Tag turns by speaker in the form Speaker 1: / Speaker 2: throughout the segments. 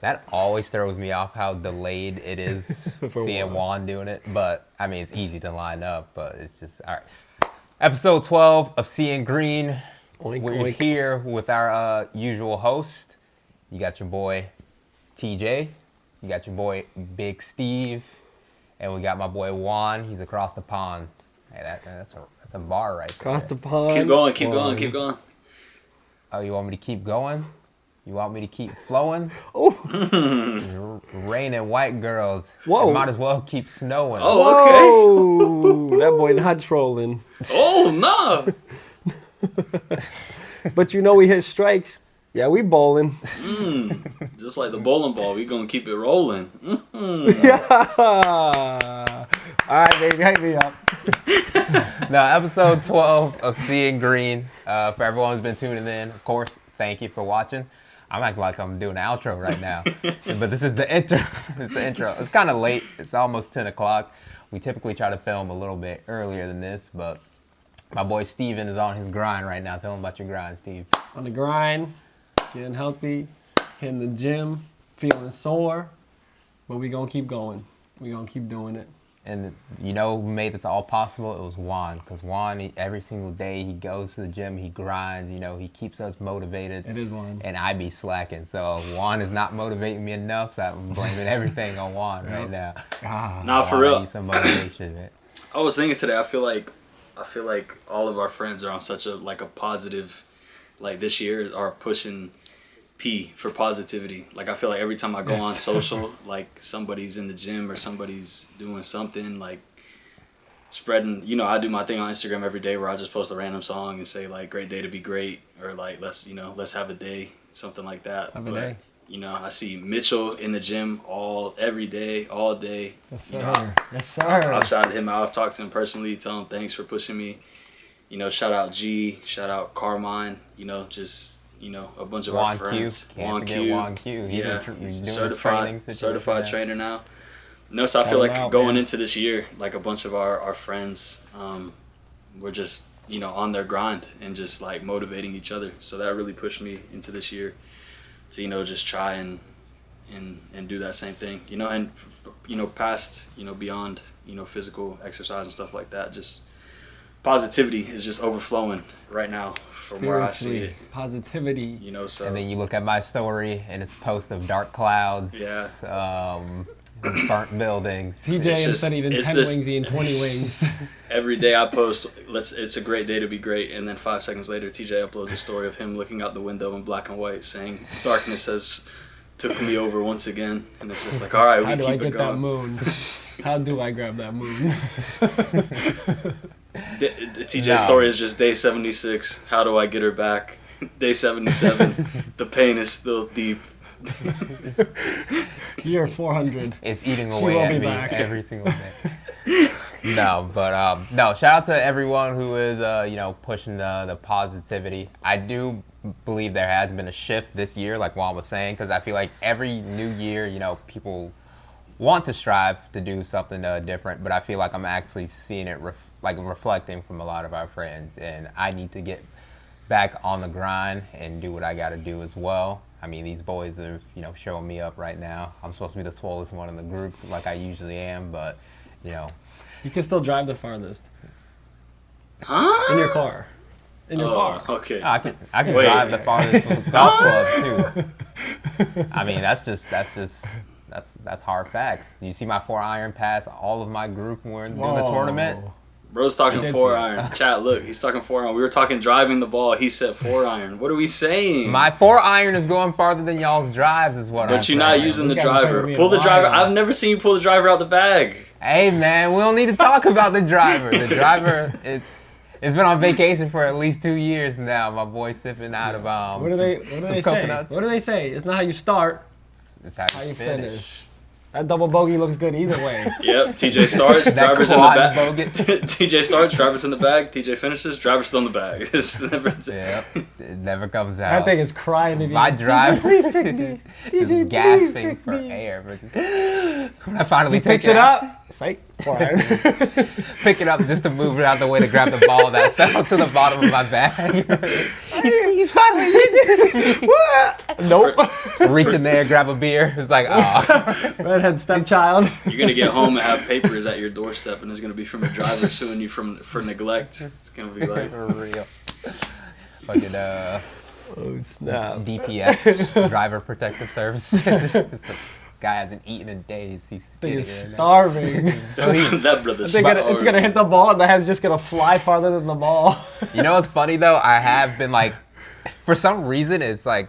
Speaker 1: That always throws me off how delayed it is seeing Juan doing it. But, I mean, it's easy to line up, but it's just, all right. Episode 12 of Seeing Green.
Speaker 2: Oink,
Speaker 1: We're
Speaker 2: oink.
Speaker 1: here with our usual host. You got your boy, TJ. You got your boy, Big Steve. And we got my boy, Juan. He's across the pond. Hey, that's a bar right there.
Speaker 2: Across the pond.
Speaker 3: Keep going.
Speaker 1: Oh, you want me to keep going? You want me to keep flowing?
Speaker 2: Oh,
Speaker 1: It's raining white girls.
Speaker 2: Whoa.
Speaker 1: It might as well keep snowing.
Speaker 3: Oh.
Speaker 2: whoa. That boy not trolling.
Speaker 3: Oh, no.
Speaker 2: But you know we hit strikes. Yeah, we bowling.
Speaker 3: Just like the bowling ball, we going to keep it rolling.
Speaker 2: Yeah. All right, baby, hype me up.
Speaker 1: Now, episode 12 of Seeing Green. For everyone who's been tuning in, of course, thank you for watching. I'm acting like I'm doing the outro right now. But this is the intro. It's the intro. It's kind of late. It's almost 10 o'clock. We typically try to film a little bit earlier than this, but my boy Steven is on his grind right now. Tell him about your grind, Steve.
Speaker 2: On the grind, getting healthy, hitting the gym, feeling sore. But we gonna keep going. We gonna keep doing it.
Speaker 1: And you know who made this all possible? It was Juan. Because Juan, every single day, he goes to the gym, he grinds, you know, he keeps us motivated.
Speaker 2: It is Juan.
Speaker 1: And I be slacking. So Juan is not motivating me enough, so I'm blaming everything on Juan right now.
Speaker 3: Nah, for
Speaker 1: Juan
Speaker 3: real.
Speaker 1: needs some motivation, man.
Speaker 3: I was thinking today, I feel like all of our friends are on such a positive, like this year are pushing P for positivity. Like I feel like every time I go on social, like somebody's in the gym or somebody's doing something, like spreading, you know, I do my thing on Instagram every day where I just post a random song and say like great day to be great, or like let's have a day, something like that.
Speaker 2: Have a day.
Speaker 3: You know, I see Mitchell in the gym every day, all day.
Speaker 2: Yes,
Speaker 3: You
Speaker 2: sir.
Speaker 3: know,
Speaker 2: Yes, sir.
Speaker 3: I've shouted him out. I've talked to him personally, tell him thanks for pushing me. You know, shout out G, shout out Carmine. You know, just a bunch of our
Speaker 1: Juan Q.
Speaker 3: friends.
Speaker 1: Can't forget Juan Q. He's
Speaker 3: Yeah,
Speaker 1: doing
Speaker 3: he's
Speaker 1: his
Speaker 3: certified
Speaker 1: training situation now.
Speaker 3: trainer now. No, so I feel
Speaker 2: Shout
Speaker 3: like
Speaker 2: him out,
Speaker 3: going
Speaker 2: man.
Speaker 3: into this year, like a bunch of our friends, we're just on their grind and just like motivating each other. So that really pushed me into this year to just try and do that same thing, and past, beyond, physical exercise and stuff like that. Just positivity is just overflowing right now from where I see it.
Speaker 2: Positivity.
Speaker 3: So
Speaker 1: And then you look at my story, and it's post of dark clouds,
Speaker 3: Yeah.
Speaker 1: burnt buildings.
Speaker 2: TJ
Speaker 3: It's just-
Speaker 2: instead eating
Speaker 3: it's
Speaker 2: 10
Speaker 3: this-
Speaker 2: wings, eating 20 wings.
Speaker 3: every day I post, it's a great day to be great, and then 5 seconds later, TJ uploads a story of him looking out the window in black and white, saying, "Darkness has took me over once again," and it's just like, all right,
Speaker 2: How
Speaker 3: we
Speaker 2: do I
Speaker 3: keep it
Speaker 2: get that
Speaker 3: going.
Speaker 2: moon? How do I grab that moon?
Speaker 3: The TJ
Speaker 1: No.
Speaker 3: story is just day 76. How do I get her back? Day 77. The pain is still deep.
Speaker 2: Year 400.
Speaker 1: It's eating
Speaker 2: She
Speaker 1: away
Speaker 2: will
Speaker 1: at
Speaker 2: be
Speaker 1: me
Speaker 2: back.
Speaker 1: every single day. No, but no. Shout out to everyone who is pushing the positivity. I do believe there has been a shift this year, like Juan was saying, because I feel like every new year, people want to strive to do something different, but I feel like I'm actually seeing it reflecting from a lot of our friends, and I need to get back on the grind and do what I got to do as well. I mean, these boys are, showing me up right now. I'm supposed to be the swollest one in the group, like I usually am, but,
Speaker 2: You can still drive the farthest.
Speaker 3: Huh?
Speaker 2: In your car. In your car.
Speaker 3: Okay.
Speaker 1: I can
Speaker 3: Wait.
Speaker 1: drive the farthest with golf clubs too. I mean, that's hard facts. Do you see my 4-iron pass all of my group when we're doing the tournament?
Speaker 3: Bro's talking
Speaker 2: I did
Speaker 3: 4-iron. Chat, look, he's talking 4-iron. We were talking driving the ball. He said 4-iron. What are we saying?
Speaker 1: My 4-iron is going farther than y'all's drives, is what I'm
Speaker 3: But you're
Speaker 1: saying.
Speaker 3: not using the
Speaker 2: You gotta
Speaker 3: driver.
Speaker 2: put me
Speaker 3: Pull
Speaker 2: in
Speaker 3: the driver.
Speaker 2: line.
Speaker 3: I've never seen you pull the driver out the bag.
Speaker 1: Hey man, we don't need to talk about the driver. The driver it's been on vacation for at least 2 years now. My boy's sipping out of
Speaker 2: What do they
Speaker 1: some
Speaker 2: say?
Speaker 1: coconuts.
Speaker 2: What do they say? It's not how you start,
Speaker 1: It's
Speaker 2: how you finish. That double bogey looks good either way.
Speaker 3: Yep. TJ starts.
Speaker 1: That
Speaker 3: driver's in the
Speaker 1: quad
Speaker 3: bag.
Speaker 1: bogut.
Speaker 3: TJ starts. Driver's in the bag. TJ finishes. Driver's still in the bag. It's never.
Speaker 1: Yeah, it never comes out.
Speaker 2: That thing is crying to
Speaker 1: If
Speaker 2: be
Speaker 1: I drive,
Speaker 2: please pick me.
Speaker 1: just
Speaker 2: DJ,
Speaker 1: gasping
Speaker 2: please pick
Speaker 1: for
Speaker 2: me.
Speaker 1: air. But when I finally
Speaker 2: He
Speaker 1: take
Speaker 2: picks it up. Psych.
Speaker 1: Pick it up just to move it out the way to grab the ball that fell to the bottom of my bag. he's finally
Speaker 2: Nope.
Speaker 1: reach in there, grab a beer. It's like, oh.
Speaker 2: Redhead stepchild.
Speaker 3: You're gonna get home and have papers at your doorstep, and it's gonna be from a driver suing you for neglect. It's gonna be like,
Speaker 1: For real. Fucking
Speaker 2: Oh snap.
Speaker 1: DPS, Driver Protective Services. This guy hasn't eaten in days. He's
Speaker 2: Thing
Speaker 1: skinny
Speaker 2: is
Speaker 1: right now.
Speaker 2: starving.
Speaker 3: that brother's
Speaker 2: It's gonna hit the ball, and the head's just gonna fly farther than the ball.
Speaker 1: You know what's funny though? I have been like, for some reason, it's like,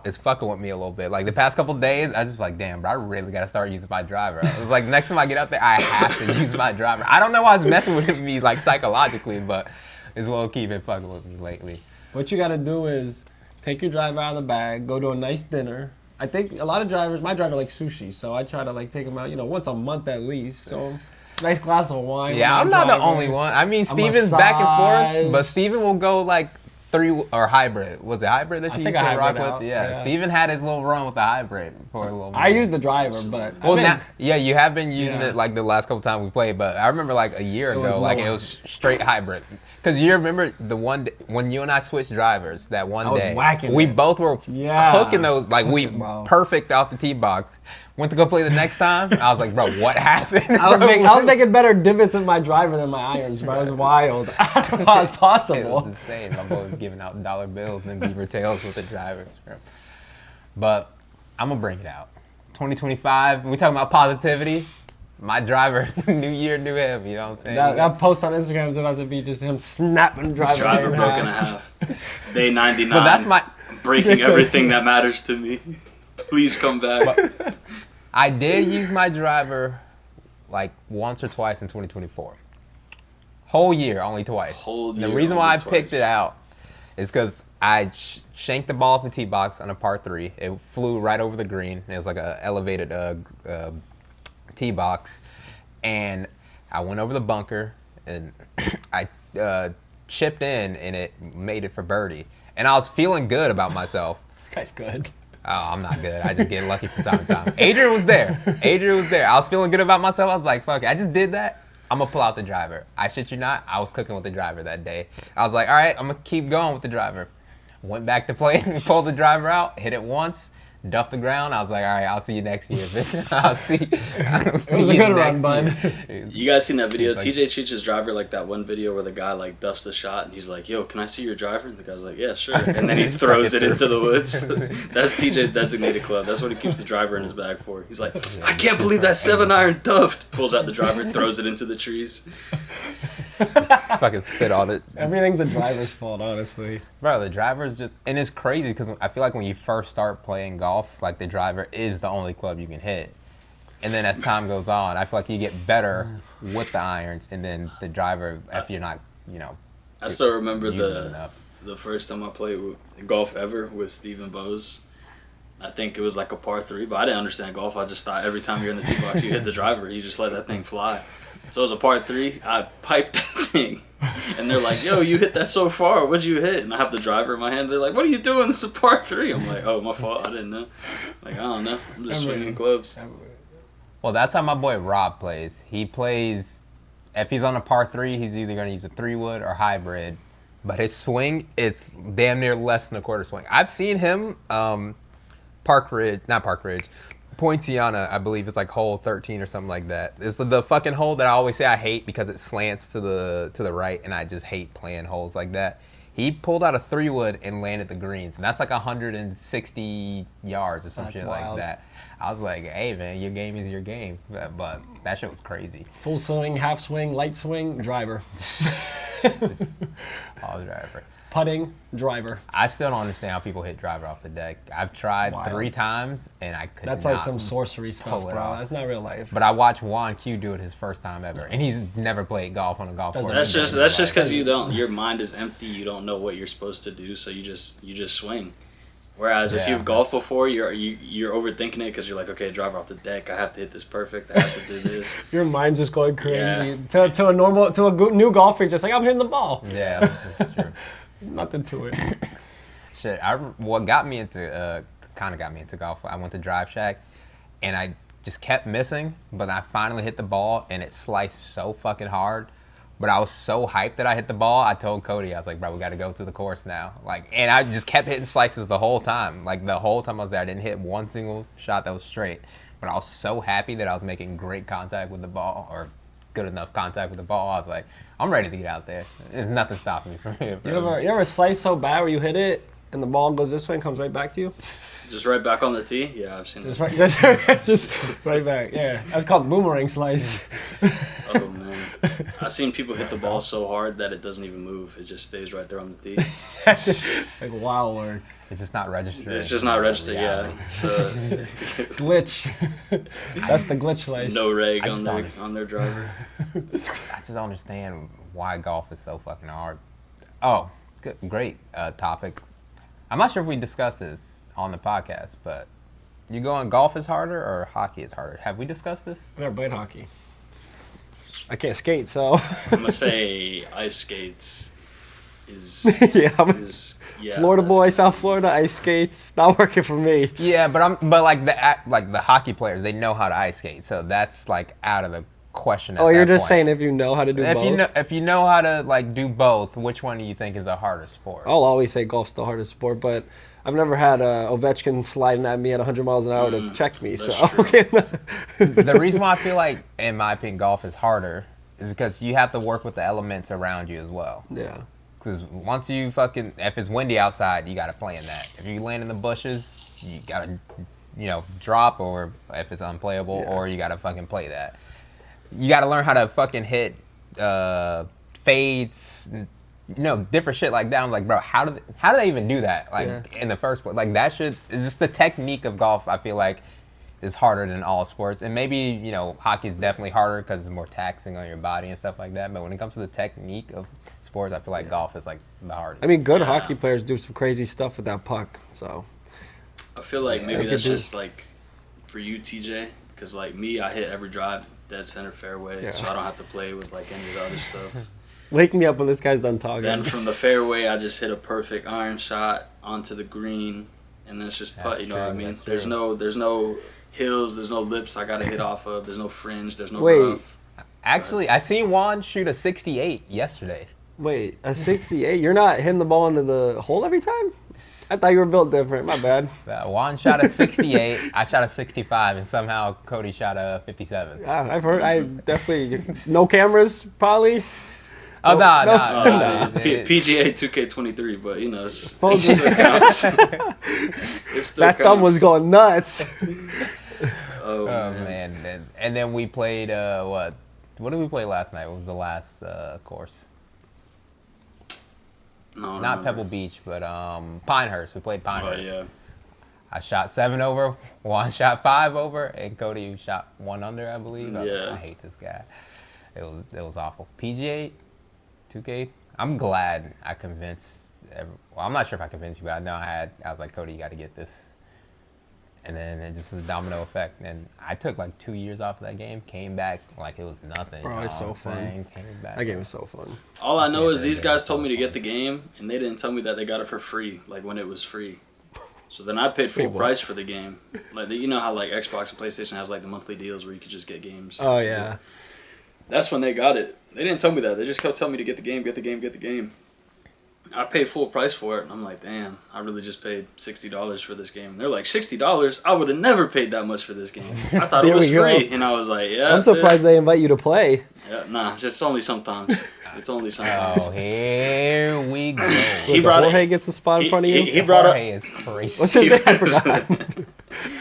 Speaker 1: it's fucking with me a little bit. Like the past couple days, I was just like, damn, bro, I really gotta start using my driver. I was like, next time I get out there, I have to use my driver. I don't know why it's messing with me like psychologically, but it's low key been fucking with me lately.
Speaker 2: What you gotta do is take your driver out of the bag, go to a nice dinner. I think a lot of drivers, my driver likes sushi, so I try to like take him out, once a month at least. So nice glass of wine.
Speaker 1: Yeah, I'm not the only one. I mean, Steven's back and forth, but Steven will go like 3 or hybrid. Was it hybrid that you used to rock with? Yeah, Steven had his little run with the hybrid for a little bit.
Speaker 2: I used the driver, but
Speaker 1: well, you have been using it like the last couple times we played, but I remember like a year ago, like it was straight hybrid. Because you remember the one day, when you and I switched drivers that one day, we both were cooking those like perfect off the tee box. Went to go play the next time. I was like, bro, what happened?
Speaker 2: I was making better divots with my driver than my irons, bro. It was wild. I don't know how it's possible.
Speaker 1: It was insane. My boy was giving out dollar bills and beaver tails with the drivers. Bro. But I'm gonna bring it out. 2025. We talking about positivity. My driver, new year, new him. You know what I'm saying?
Speaker 2: That post on Instagram is about to be just him snapping driver.
Speaker 3: His driver broke in half. Day 99.
Speaker 1: But that's my
Speaker 3: breaking everything that matters to me. Please come back.
Speaker 1: But I did use my driver like once or twice in 2024. Whole year, only twice. The reason why I picked it out is because I shanked the ball off the tee box on a par 3. It flew right over the green. It was like a elevated tee box, and I went over the bunker and I chipped in, and it made it for birdie. And I was feeling good about myself.
Speaker 2: This guy's good.
Speaker 1: Oh, I'm not good. I just get lucky from time to time. Adrian was there. I was feeling good about myself. I was like, fuck it. I just did that. I'm going to pull out the driver. I shit you not. I was cooking with the driver that day. I was like, all right, I'm going to keep going with the driver. Went back to play, pulled the driver out, hit it once, duffed the ground. I was like, all right, I'll see you next year. I'll see
Speaker 2: it was a good run, bud.
Speaker 3: You guys seen that video? TJ treats his driver like that one video where the guy like duffs the shot and he's like, yo, can I see your driver? And the guy's like, yeah, sure. And then he throws it into the woods. That's TJ's designated club. That's what he keeps the driver in his bag for. He's like, I can't believe that 7-iron duffed. Pulls out the driver, throws it into the trees.
Speaker 1: Fucking spit on it.
Speaker 2: Everything's the driver's fault, honestly.
Speaker 1: Bro, the driver's just, and it's crazy because I feel like when you first start playing golf, like the driver is the only club you can hit. And then as time goes on, I feel like you get better with the irons, and then the driver, if you're not,
Speaker 3: I still remember the first time I played golf ever with Stephen Bose. I think it was like a par 3, but I didn't understand golf. I just thought every time you're in the tee box, you hit the driver, you just let that thing fly. So it was a par 3. I piped that thing, and they're like, "Yo, you hit that so far. What'd you hit?" And I have the driver in my hand. They're like, "What are you doing? This is a par 3." I'm like, "Oh, my fault. I didn't know." Like, I don't know. I'm just swinging clubs.
Speaker 1: Well, that's how my boy Rob plays. He plays, if he's on a par 3, he's either going to use a 3-wood or hybrid. But his swing is damn near less than a quarter swing. I've seen him, Poinciana, I believe it's like hole 13 or something like that. It's the fucking hole that I always say I hate because it slants to the right, and I just hate playing holes like that. He pulled out a 3-wood and landed the greens, and that's like 160 yards or some shit like that. I was like, hey man, your game is your game, but that shit was crazy.
Speaker 2: Full swing, half swing, light swing, driver.
Speaker 1: Just all driver.
Speaker 2: Putting, driver.
Speaker 1: I still don't understand how people hit driver off the deck. I've tried 3 times, and I couldn't.
Speaker 2: That's like some sorcery stuff, bro.
Speaker 1: Off.
Speaker 2: That's not real life.
Speaker 1: But I watched Juan Q do it his first time ever, and he's never played golf on a golf course.
Speaker 3: That's just because you don't. Your mind is empty. You don't know what you're supposed to do, so you just swing. Whereas if you've golfed before, you're overthinking it because you're like, okay, driver off the deck. I have to hit this perfect. I have to do this.
Speaker 2: Your mind's just going crazy. Yeah. To a new golfer, just like, I'm hitting the ball.
Speaker 1: Yeah, that's true.
Speaker 2: Nothing to it.
Speaker 1: Shit, what got me into kind of got me into golf. I went to Drive Shack, and I just kept missing, but I finally hit the ball and it sliced so fucking hard. But I was so hyped that I hit the ball. I told Cody, I was like, bro, we got to go to the course now. Like, and I just kept hitting slices the whole time. Like the whole time I was there, I didn't hit one single shot that was straight. But I was so happy that I was making great contact with the ball, or good enough contact with the ball. I was like, I'm ready to get out there. There's nothing stopping me from here.
Speaker 2: You ever slice so bad where you hit it and the ball goes this way and comes right back to you?
Speaker 3: Just right back on the tee. Yeah, I've seen
Speaker 2: Just
Speaker 3: that.
Speaker 2: just right back. Yeah, that's called boomerang slice.
Speaker 3: Oh man, I've seen people hit the ball so hard that it doesn't even move. It just stays right there on the tee.
Speaker 2: Like wild work.
Speaker 1: It's just not registered.
Speaker 3: It's just not registered. Yeah, so,
Speaker 2: Glitch. That's the glitch slice.
Speaker 3: no reg
Speaker 1: I just
Speaker 3: on their driver.
Speaker 1: I just don't understand why golf is so fucking hard. Oh, good, great topic. I'm not sure if we discussed this on the podcast, but you going golf is harder or hockey is harder? Have we discussed this?
Speaker 2: I never played hockey. I can't skate, so.
Speaker 3: I'm gonna say ice skates is
Speaker 2: Yeah, Florida
Speaker 3: that's
Speaker 2: boy,
Speaker 3: gonna
Speaker 2: South
Speaker 3: be-
Speaker 2: Florida, ice skates. Not working for me.
Speaker 1: Yeah, but like the hockey players, they know how to ice skate, so that's like out of the question.
Speaker 2: Oh, you're
Speaker 1: that
Speaker 2: just
Speaker 1: point.
Speaker 2: saying if you know how to do both?
Speaker 1: If you know how to like do both, which one do you think is a harder sport?
Speaker 2: I'll always say golf's the hardest sport, but I've never had Ovechkin sliding at me at 100 miles an hour to check me.
Speaker 3: that's
Speaker 2: So
Speaker 3: true.
Speaker 2: okay.
Speaker 1: The reason why I feel like, in my opinion, golf is harder is because you have to work with the elements around you as well.
Speaker 2: Yeah.
Speaker 1: Because once you if it's windy outside, you got to play in that. If you land in the bushes, you got to, drop, or if it's unplayable,
Speaker 2: Yeah.
Speaker 1: or you got to fucking play that. You got to learn how to fucking hit fades, different shit like that. I'm like, bro, how do they even do that? Like in the first place, like that shit is just the technique of golf. I feel like is harder than all sports, and maybe hockey is definitely harder because it's more taxing on your body and stuff like that. But when it comes to the technique of sports, I feel like golf is like the hardest.
Speaker 2: I mean, good
Speaker 3: Yeah.
Speaker 2: hockey players do some crazy stuff with that puck. So
Speaker 3: I feel like maybe
Speaker 2: They
Speaker 3: that's
Speaker 2: could do-
Speaker 3: just like for you, TJ, because like me, I hit every drive dead center fairway,
Speaker 2: Yeah.
Speaker 3: so I don't have to play with like any of the other stuff.
Speaker 2: wake me up when this guy's done talking.
Speaker 3: Then from the fairway, I just hit a perfect iron shot onto the green, and then it's just putt.
Speaker 1: That's
Speaker 3: You know what I
Speaker 1: true,
Speaker 3: mean?
Speaker 1: that's
Speaker 3: There's
Speaker 1: true.
Speaker 3: no hills, there's no lips I gotta hit off of. There's no fringe. There's no
Speaker 2: Wait.
Speaker 3: rough.
Speaker 1: Actually, I seen Juan shoot a 68 yesterday.
Speaker 2: Wait, a 68? You're not hitting the ball into the hole every time? I thought you were built different. My bad.
Speaker 1: Juan shot a 68, I shot a 65, and somehow Cody shot a 57.
Speaker 2: Yeah, I've heard. I definitely no cameras probably.
Speaker 1: Oh,
Speaker 2: no.
Speaker 3: Oh,
Speaker 1: no.
Speaker 3: see, PGA 2K23, but it
Speaker 2: Supposedly.
Speaker 3: still counts. It still
Speaker 2: That thumb was
Speaker 3: counts.
Speaker 2: going nuts.
Speaker 3: Oh,
Speaker 1: Oh
Speaker 3: man.
Speaker 1: man, and then we played what? What did we play last night? What was the last course?
Speaker 3: No,
Speaker 1: Not
Speaker 3: no,
Speaker 1: Pebble Beach, but Pinehurst. We played
Speaker 3: Oh
Speaker 1: Pinehurst.
Speaker 3: yeah.
Speaker 1: I shot 7 over, Juan shot 5 over, and Cody shot 1 under, I believe.
Speaker 3: Yeah.
Speaker 1: I hate this guy. It was awful. PGA, 2K. I'm glad I convinced. Well, I'm not sure if I convinced you, but I know I was like, Cody, you got to get this. And then it just was a domino effect. And I took like 2 years off of that game, came back like it was nothing.
Speaker 2: Bro,
Speaker 1: you know
Speaker 2: it's
Speaker 1: what
Speaker 2: so
Speaker 1: I'm
Speaker 2: fun.
Speaker 1: saying? Came back.
Speaker 2: That game is so fun.
Speaker 3: All I know is
Speaker 1: Yeah,
Speaker 3: these
Speaker 1: yeah.
Speaker 3: guys told me to get the game, and they didn't tell me that they got it for free, like when it was free. So then I paid full
Speaker 2: Wait, what?
Speaker 3: price for the game. Like you know how like Xbox and PlayStation has like the monthly deals where you could just get games.
Speaker 2: Oh yeah.
Speaker 3: That's when they got it. They didn't tell me that. They just kept telling me to get the game, get the game, get the game. I paid full price for it, and I'm like, damn, I really just paid $60 for this game. And they're like, $60? I would have never paid that much for this game. I thought it
Speaker 2: There
Speaker 3: was
Speaker 2: we go.
Speaker 3: free, and I was like, yeah.
Speaker 2: I'm surprised they invite you to play.
Speaker 3: Yeah, nah, it's only sometimes. It's only sometimes.
Speaker 1: Oh, here we go.
Speaker 3: He brought it-
Speaker 2: Jorge gets the spot in front of you.
Speaker 3: He brought up.
Speaker 1: Jorge is crazy.
Speaker 2: What's his name? I forgot.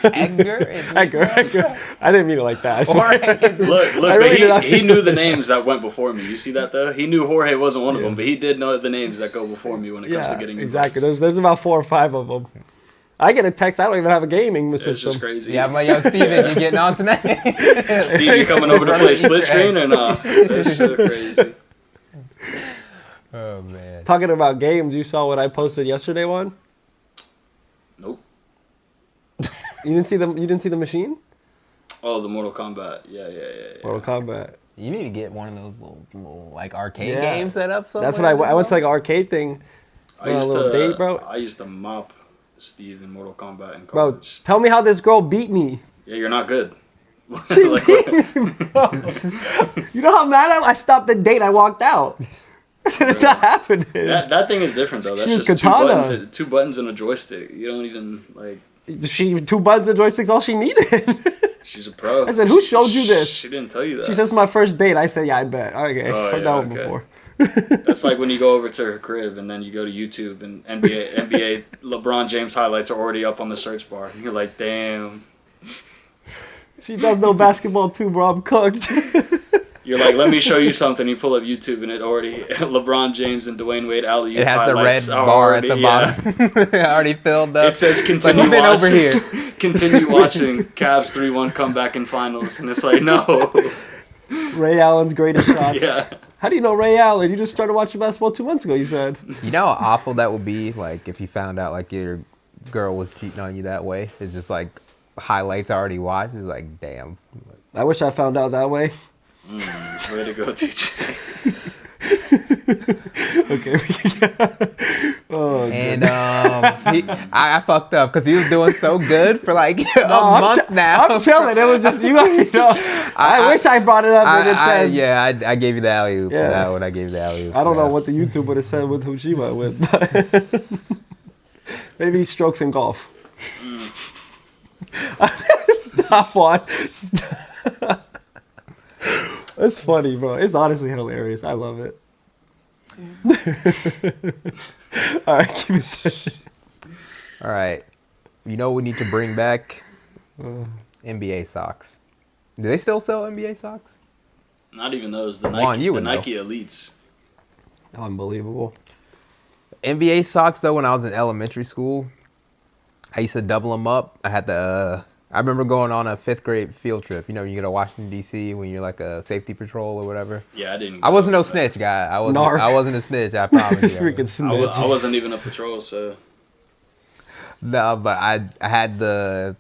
Speaker 1: Edgar.
Speaker 2: Edgar. I didn't mean it like that. I swear.
Speaker 1: Jorge is
Speaker 3: Look,
Speaker 2: I really did
Speaker 3: but
Speaker 2: not
Speaker 3: he
Speaker 2: think-
Speaker 3: knew the names that went before me. You see that though? He knew Jorge wasn't one of them, but he did know the names that go before me when it comes to
Speaker 2: Yeah,
Speaker 3: getting
Speaker 2: exactly.
Speaker 3: invites.
Speaker 2: There's about 4 or 5 of them. I get a text. I don't even have a gaming
Speaker 3: It's
Speaker 2: system.
Speaker 3: just crazy.
Speaker 1: Yeah, I'm like, yo, Steven, you getting on tonight?
Speaker 3: Steve, you coming over to play split screen or no? That's so crazy.
Speaker 1: Oh man.
Speaker 2: Talking about games, you saw what I posted yesterday. One.
Speaker 3: Nope.
Speaker 2: You didn't see the. You didn't see the machine.
Speaker 3: Oh, the Mortal Kombat. Yeah.
Speaker 2: Mortal Kombat.
Speaker 1: You need to get one of those little like arcade
Speaker 2: Yeah.
Speaker 1: games set up somewhere.
Speaker 2: That's what I went to, like an arcade thing.
Speaker 3: I used
Speaker 2: little
Speaker 3: to.
Speaker 2: date, bro.
Speaker 3: I used to mop Steve in Mortal Kombat in
Speaker 2: Bro,
Speaker 3: college.
Speaker 2: tell me how this girl beat me.
Speaker 3: Yeah, you're not good.
Speaker 2: She
Speaker 3: Like,
Speaker 2: beat me, bro. You know how mad I stopped the date. I walked out. It's not happening.
Speaker 3: that thing is different though. That's
Speaker 2: She was
Speaker 3: just
Speaker 2: katana.
Speaker 3: two buttons and a joystick. You don't even like.
Speaker 2: She 2 buttons and joysticks all she needed.
Speaker 3: She's a pro.
Speaker 2: I said, "Who showed you this?"
Speaker 3: She didn't tell you that.
Speaker 2: She says, "It's my first date." I said, "Yeah, I bet." Okay,
Speaker 3: Oh,
Speaker 2: heard
Speaker 3: yeah,
Speaker 2: that one
Speaker 3: okay.
Speaker 2: before.
Speaker 3: That's like when you go over to her crib and then you go to YouTube and NBA LeBron James highlights are already up on the search bar. And you're like, damn.
Speaker 2: She does know basketball too, bro. I'm cooked.
Speaker 3: You're like, let me show you something. You pull up YouTube and it already LeBron James and Dwayne Wade alley.
Speaker 1: It has the red bar at the bottom. Already filled up.
Speaker 3: It says continue
Speaker 1: Like,
Speaker 3: watching.
Speaker 1: over here.
Speaker 3: Continue watching Cavs 3-1 comeback in finals. And it's like, no.
Speaker 2: Ray Allen's greatest shots.
Speaker 3: Yeah.
Speaker 2: How do you know Ray Allen? You just started watching basketball 2 months ago. You said.
Speaker 1: You know how awful that would be, like if you found out like your girl was cheating on you that way. It's just like highlights already watched. It's like, damn.
Speaker 2: I wish I found out that way.
Speaker 3: Way to go, TJ.
Speaker 2: Okay. Oh,
Speaker 1: And I fucked up because he was doing so good for like a
Speaker 2: I'm
Speaker 1: month now.
Speaker 2: I'm chilling. It was just you. I wish I brought it up and it said.
Speaker 1: I gave you the alley oop
Speaker 2: Yeah.
Speaker 1: for that one. I gave you the alley oop.
Speaker 2: I don't know what the YouTube would have said with who she went with. Maybe strokes and golf. Stop one. It's funny, bro. It's honestly hilarious. I love it. All right, keep it pushing.
Speaker 1: All right. You know we need to bring back NBA socks. Do they still sell NBA socks?
Speaker 3: Not even those. The
Speaker 1: Juan,
Speaker 3: Nike,
Speaker 1: you
Speaker 3: the
Speaker 1: would know.
Speaker 3: Nike Elites.
Speaker 2: Unbelievable.
Speaker 1: NBA socks though, when I was in elementary school, I used to double them up. I had the. I remember going on a 5th grade field trip. You know, you go to Washington D.C. when you're like a safety patrol or whatever.
Speaker 3: Yeah, I didn't.
Speaker 1: I wasn't no
Speaker 3: go.
Speaker 1: snitch, guy.
Speaker 2: Narc.
Speaker 1: I wasn't a snitch. I promise you.
Speaker 2: Freaking snitch.
Speaker 3: I wasn't even a patrol, so.
Speaker 1: No, but I had the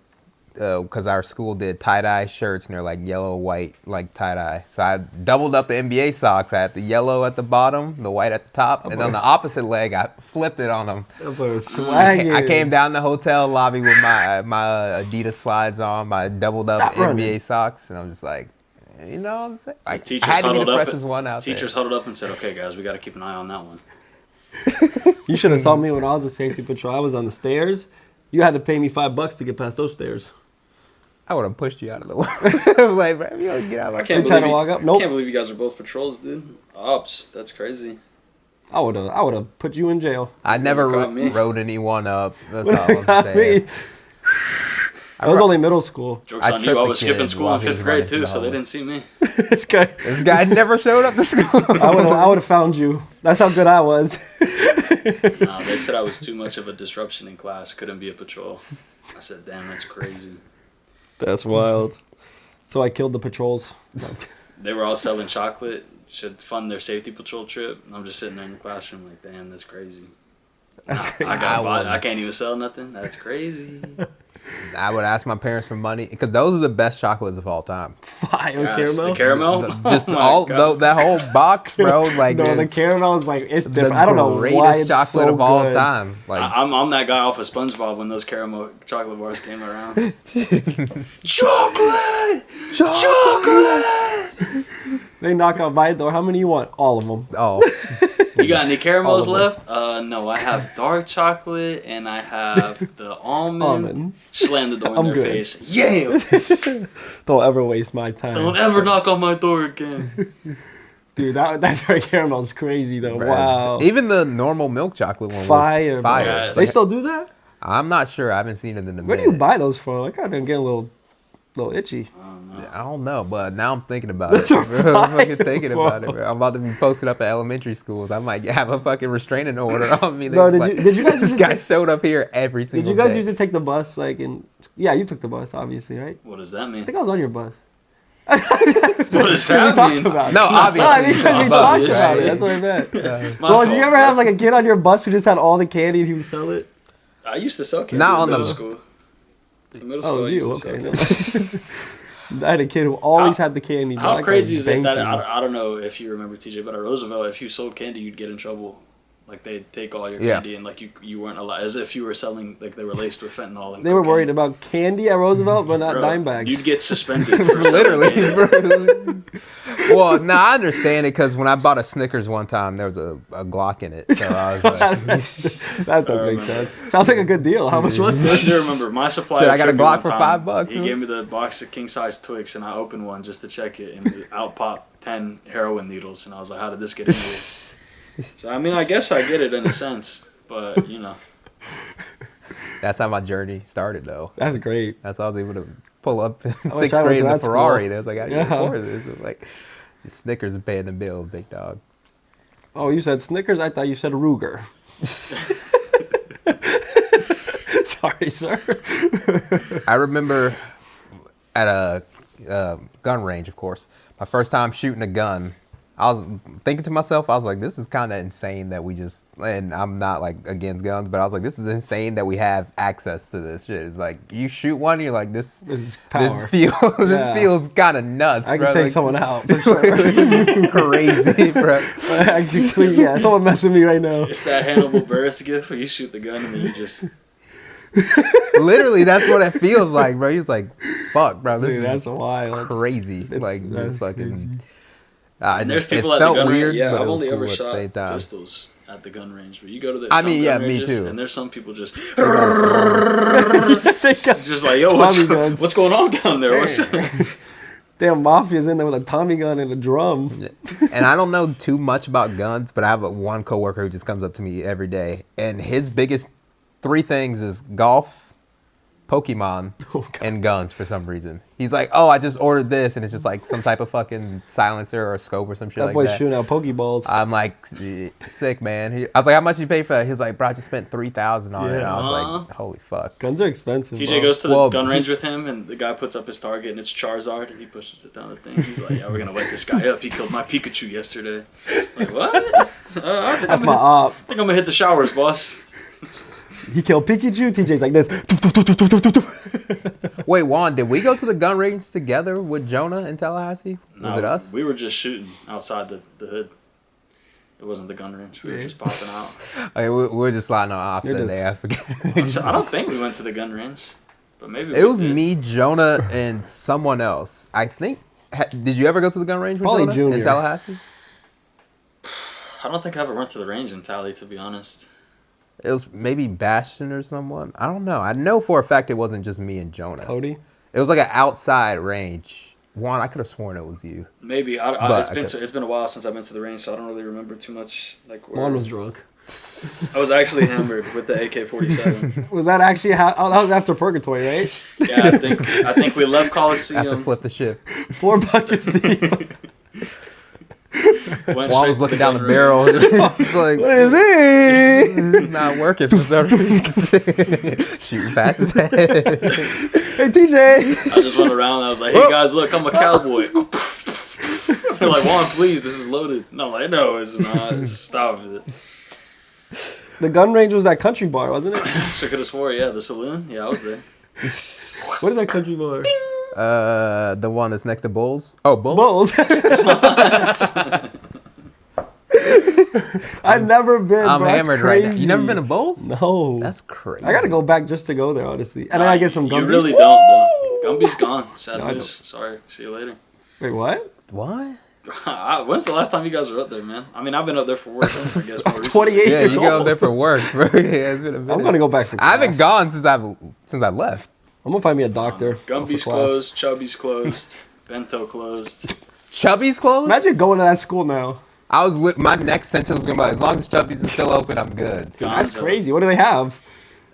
Speaker 1: because our school did tie-dye shirts and they're like yellow, white, like tie-dye. So I doubled up the NBA socks. I had the yellow at the bottom, the white at the top, and on the opposite leg, I flipped it on them. I came down the hotel lobby with my Adidas slides on, my doubled up
Speaker 2: Stop
Speaker 1: NBA
Speaker 2: running.
Speaker 1: socks, and I'm just like, you know what I'm saying? Like,
Speaker 3: Teachers
Speaker 1: I had to be
Speaker 3: huddled
Speaker 1: the
Speaker 3: up.
Speaker 1: freshest one out
Speaker 3: Teachers
Speaker 1: there.
Speaker 3: huddled up and said, "Okay, guys, we got to keep an eye on that one."
Speaker 2: You should have saw me when I was a safety patrol. I was on the stairs. You had to pay me $5 to get past those stairs.
Speaker 1: I would have pushed you out of the way. I was like, bro, you don't get out of my
Speaker 3: I can't
Speaker 2: You trying to
Speaker 3: believe
Speaker 2: walk up? Nope.
Speaker 3: Can't believe you guys are both patrols, dude. Ops, that's crazy.
Speaker 2: I would have put you in jail.
Speaker 1: I never
Speaker 3: caught me.
Speaker 1: rode anyone up. That's all I'm
Speaker 2: Got me.
Speaker 1: saying.
Speaker 2: I was only middle school.
Speaker 3: Jokes
Speaker 1: I
Speaker 3: on you.
Speaker 1: tripped
Speaker 3: I
Speaker 1: the
Speaker 3: was skipping
Speaker 1: kid
Speaker 3: school
Speaker 1: while
Speaker 3: in
Speaker 1: he was
Speaker 3: 5th grade
Speaker 1: running
Speaker 3: too,
Speaker 1: through
Speaker 3: so
Speaker 1: the
Speaker 3: they
Speaker 1: hall.
Speaker 3: didn't see me.
Speaker 2: This guy.
Speaker 1: This guy never showed up to school.
Speaker 2: I would have found you. That's how good I was.
Speaker 3: Nah, they said I was too much of a disruption in class. Couldn't be a patrol. I said, "Damn, that's crazy."
Speaker 2: That's wild. So I killed the patrols.
Speaker 3: They were all selling chocolate. Should fund their safety patrol trip. And I'm just sitting there in the classroom like, "Damn, that's crazy."
Speaker 2: That's crazy.
Speaker 3: I can't even sell nothing. That's crazy.
Speaker 1: I would ask my parents for money because those are the best chocolates of all time.
Speaker 2: Fire
Speaker 3: Gosh,
Speaker 2: caramel.
Speaker 3: the caramel.
Speaker 1: Just
Speaker 3: Oh my
Speaker 1: all
Speaker 3: God.
Speaker 1: that whole box, bro. Like
Speaker 2: No, the
Speaker 1: it's
Speaker 2: caramel is like it's
Speaker 1: the
Speaker 2: different. I don't know
Speaker 1: greatest
Speaker 2: why it's
Speaker 1: chocolate
Speaker 2: so
Speaker 1: of all
Speaker 2: good.
Speaker 1: time. Like
Speaker 3: I'm that guy off of SpongeBob when those caramel chocolate bars came around. Chocolate! Chocolate!
Speaker 2: They knock on my door. How many you want? All of them.
Speaker 1: oh,
Speaker 3: You got any caramels
Speaker 2: All of them.
Speaker 3: left? No, I have dark chocolate and I have the almond.
Speaker 2: Almond.
Speaker 3: Slam the door in
Speaker 2: I'm
Speaker 3: their
Speaker 2: good.
Speaker 3: face. Yeah!
Speaker 2: Don't ever waste my time.
Speaker 3: Don't ever knock on my door again.
Speaker 2: Dude, that dark caramel is crazy though.
Speaker 1: bruh.
Speaker 2: Wow.
Speaker 1: Even the normal milk chocolate one
Speaker 2: Fire,
Speaker 1: was
Speaker 2: bro.
Speaker 1: fire.
Speaker 3: Yeah.
Speaker 2: They still do that?
Speaker 1: I'm not sure. I haven't seen it in the
Speaker 2: Where do you buy those from? I kind of get a little itchy.
Speaker 1: I don't know, but now I'm thinking about it.
Speaker 2: Those are
Speaker 1: Bro. I'm fucking
Speaker 2: fire,
Speaker 1: thinking
Speaker 2: bro.
Speaker 1: about it. Bro. I'm about to be posted up at elementary schools. I might have a fucking restraining order on me.
Speaker 2: Bro,
Speaker 1: Like,
Speaker 2: did you guys
Speaker 1: this
Speaker 2: use
Speaker 1: guy
Speaker 2: it?
Speaker 1: showed up here every
Speaker 2: Did
Speaker 1: single
Speaker 2: you guys
Speaker 1: day.
Speaker 2: used to take the bus like in? Yeah, you took the bus, obviously, right?
Speaker 3: What does that
Speaker 2: I
Speaker 3: mean?
Speaker 2: think I was on your bus.
Speaker 3: What does
Speaker 2: We
Speaker 3: that
Speaker 2: talked
Speaker 3: mean?
Speaker 2: about it.
Speaker 1: No, obviously.
Speaker 2: I mean, we talked
Speaker 3: Obviously.
Speaker 2: about it. That's what I meant.
Speaker 3: My
Speaker 2: Well, did you
Speaker 3: fault,
Speaker 2: ever
Speaker 3: bro.
Speaker 2: have like a kid on your bus who just had all the candy and he would sell it?
Speaker 3: I used to sell candy
Speaker 1: Not
Speaker 3: in
Speaker 1: on the-
Speaker 3: middle school. In middle
Speaker 2: Oh,
Speaker 3: school, I
Speaker 2: you?
Speaker 3: used to
Speaker 2: Okay.
Speaker 3: sell candy.
Speaker 2: I had a kid who always had the candy. bro.
Speaker 3: How
Speaker 2: That
Speaker 3: crazy
Speaker 2: guy
Speaker 3: is it that
Speaker 2: banking.
Speaker 3: I don't know if you remember TJ, but at Roosevelt, if you sold candy, you'd get in trouble. Like they take all your
Speaker 1: Yeah.
Speaker 3: candy and like you weren't allowed, as if you were selling, like they were laced with fentanyl. And
Speaker 2: They were
Speaker 3: cocaine.
Speaker 2: worried about candy at Roosevelt, but not
Speaker 3: Bro,
Speaker 2: dime bags.
Speaker 3: You'd get suspended for
Speaker 1: Literally,
Speaker 3: selling candy.
Speaker 1: bro. Well, no, I understand it because when I bought a Snickers one time, there was a Glock in it. So I was like,
Speaker 2: That does make sense. Sounds like a good deal. How much was
Speaker 3: I
Speaker 2: it?
Speaker 3: do remember my supplier.
Speaker 1: Shit, I got a
Speaker 3: tricked me
Speaker 1: Glock
Speaker 3: one
Speaker 1: for
Speaker 3: time.
Speaker 1: $5,
Speaker 3: He
Speaker 1: huh?
Speaker 3: gave me the box of king size Twix, and I opened one just to check it, and out popped 10 heroin needles, and I was like, "How did this get in here?" So I mean, I guess I get it in a sense, but you know,
Speaker 1: that's how my journey started, though.
Speaker 2: That's great.
Speaker 1: That's how I was able to pull up in
Speaker 2: I wish
Speaker 1: sixth
Speaker 2: I went
Speaker 1: grade
Speaker 2: to
Speaker 1: in the
Speaker 2: that school.
Speaker 1: Ferrari. They was like, "How do you
Speaker 2: Yeah.
Speaker 1: afford this?" It was like, Snickers is paying the bill, big dog.
Speaker 2: Oh, you said Snickers? I thought you said Ruger. Sorry, sir.
Speaker 1: I remember at a gun range, of course, my first time shooting a gun. I was thinking to myself, I was like, this is kind of insane that we just, and I'm not like against guns, but I was like, this is insane that we have access to this shit. It's like, you shoot one, you're like, this
Speaker 2: is power.
Speaker 1: this feels kind of nuts,
Speaker 2: I can
Speaker 1: bro.
Speaker 2: take
Speaker 1: Like,
Speaker 2: someone out for sure.
Speaker 1: crazy, bro.
Speaker 2: Yeah, someone mess with me right now.
Speaker 3: it's that Hannibal Buress gift where you shoot the gun and then you just
Speaker 1: Literally, that's what it feels like, bro. He's like, fuck, bro, this
Speaker 2: Dude,
Speaker 1: is
Speaker 2: that's wild.
Speaker 1: crazy. Like,
Speaker 2: that's
Speaker 1: just fucking.
Speaker 2: crazy.
Speaker 3: And there's people
Speaker 1: it
Speaker 3: at the
Speaker 1: felt
Speaker 3: gun
Speaker 1: weird,
Speaker 3: range. Yeah,
Speaker 1: but
Speaker 3: I've
Speaker 1: it was
Speaker 3: only
Speaker 1: cool
Speaker 3: ever
Speaker 1: at the
Speaker 3: shot
Speaker 1: same time.
Speaker 3: pistols at the gun range. But you go to the
Speaker 1: I
Speaker 3: some
Speaker 1: mean,
Speaker 3: gun
Speaker 1: yeah, me
Speaker 3: ranges,
Speaker 1: too.
Speaker 3: And there's some people just
Speaker 2: They got
Speaker 3: just like, yo,
Speaker 2: Tommy guns.
Speaker 3: what's going on down there? What's
Speaker 2: damn mafia's in there with a Tommy gun and a drum.
Speaker 1: And I don't know too much about guns, but I have one coworker who just comes up to me every day, and his biggest 3 things is golf, Pokemon, and guns for some reason. He's like, oh, I just ordered this, and it's just like some type of fucking silencer or a scope or some shit
Speaker 2: That
Speaker 1: like
Speaker 2: boy's
Speaker 1: that.
Speaker 2: shooting out Pokeballs.
Speaker 1: I'm like, sick, man. I was like, how much you pay for that? He's like, bro, I just spent $3,000 on it. And I was like, holy fuck.
Speaker 2: Guns are expensive.
Speaker 3: TJ
Speaker 2: bro.
Speaker 3: goes to the
Speaker 1: Well,
Speaker 3: gun range with him, and the guy puts up his target, and it's Charizard, and he pushes it down the thing. He's like, yeah, we're gonna light this guy up. He killed my Pikachu yesterday. Like, what? I think
Speaker 2: That's my op.
Speaker 3: I'm gonna hit the showers, boss.
Speaker 2: He killed Pikachu. TJ's like this.
Speaker 1: Wait, Juan, did we go to the gun range together with Jonah in Tallahassee? Was
Speaker 3: No,
Speaker 1: it us?
Speaker 3: We were just shooting outside the hood. It wasn't the gun range. We were just popping out.
Speaker 1: Okay, we were just sliding on off
Speaker 2: You're
Speaker 1: that
Speaker 2: just-
Speaker 1: day. I forget.
Speaker 3: So I don't think we went to the gun range, but maybe
Speaker 1: It
Speaker 3: we
Speaker 1: was
Speaker 3: did.
Speaker 1: me, Jonah, and someone else. I think. Did you ever go to the gun range with
Speaker 2: Probably
Speaker 1: Jonah
Speaker 2: Junior.
Speaker 1: in Tallahassee?
Speaker 3: I don't think I ever went to the range in Tally, to be honest.
Speaker 1: It was maybe Bastion or someone. I don't know. I know for a fact it wasn't just me and Jonah.
Speaker 2: Cody.
Speaker 1: It was like an outside range. Juan, I could have sworn it was you.
Speaker 3: Maybe
Speaker 1: But
Speaker 3: it's been a while since I've been to the range, so I don't really remember too much. Like where
Speaker 2: Juan was drunk.
Speaker 3: I was actually hammered with the AK-47.
Speaker 2: Was that actually how? Oh, that was after Purgatory, right?
Speaker 3: Yeah, I think we left
Speaker 1: I have to
Speaker 3: Coliseum.
Speaker 1: flip the shift.
Speaker 2: 4 buckets deep.
Speaker 3: Went
Speaker 1: Juan
Speaker 3: straight
Speaker 1: was
Speaker 3: to
Speaker 1: looking down the
Speaker 3: gun
Speaker 1: barrel.
Speaker 3: range.
Speaker 1: He's like,
Speaker 2: What is this?
Speaker 1: this is not working for some reason. Shooting past his head.
Speaker 2: Hey, TJ.
Speaker 3: I just went around. I was like, "Hey guys, look, I'm a cowboy." They're like, "Juan, please, this is loaded." And I'm like, "No, it's not. Stop it."
Speaker 2: The gun range was that country bar, wasn't it?
Speaker 3: Circuitous 4, yeah, the saloon. Yeah, I was there.
Speaker 2: What is that country bar?
Speaker 1: The one that's next to Bulls. Oh, Bulls.
Speaker 2: Bulls. I've never been.
Speaker 1: I'm
Speaker 2: bro. That's
Speaker 1: hammered right now.
Speaker 2: crazy.
Speaker 1: You never been to Bulls?
Speaker 2: No.
Speaker 1: That's crazy.
Speaker 2: I gotta go back just to go there, honestly. And then I get some
Speaker 3: You
Speaker 2: Gumbies.
Speaker 3: really don't, though. Gumby's gone. Sad
Speaker 2: No, I
Speaker 3: news. Sorry. See you later.
Speaker 2: Wait, what?
Speaker 1: What?
Speaker 3: When's the last time you guys were up there, man? I mean, I've been up there for work, I guess, more recently.
Speaker 2: 28
Speaker 1: Yeah,
Speaker 2: years
Speaker 1: you go
Speaker 2: old.
Speaker 1: there for work, bro. Yeah, it's been a minute.
Speaker 2: I'm gonna go back for class.
Speaker 1: I haven't gone since I left.
Speaker 2: I'm gonna find me a doctor. Go for
Speaker 3: Gumby's
Speaker 2: class.
Speaker 3: closed. Chubby's closed. Bento closed.
Speaker 1: Chubby's closed.
Speaker 2: Imagine going to that school now.
Speaker 1: I was my next sentence was gonna be like, as long as Chubby's is still open, I'm good.
Speaker 2: That's
Speaker 3: Gonzo.
Speaker 2: crazy. What do they have?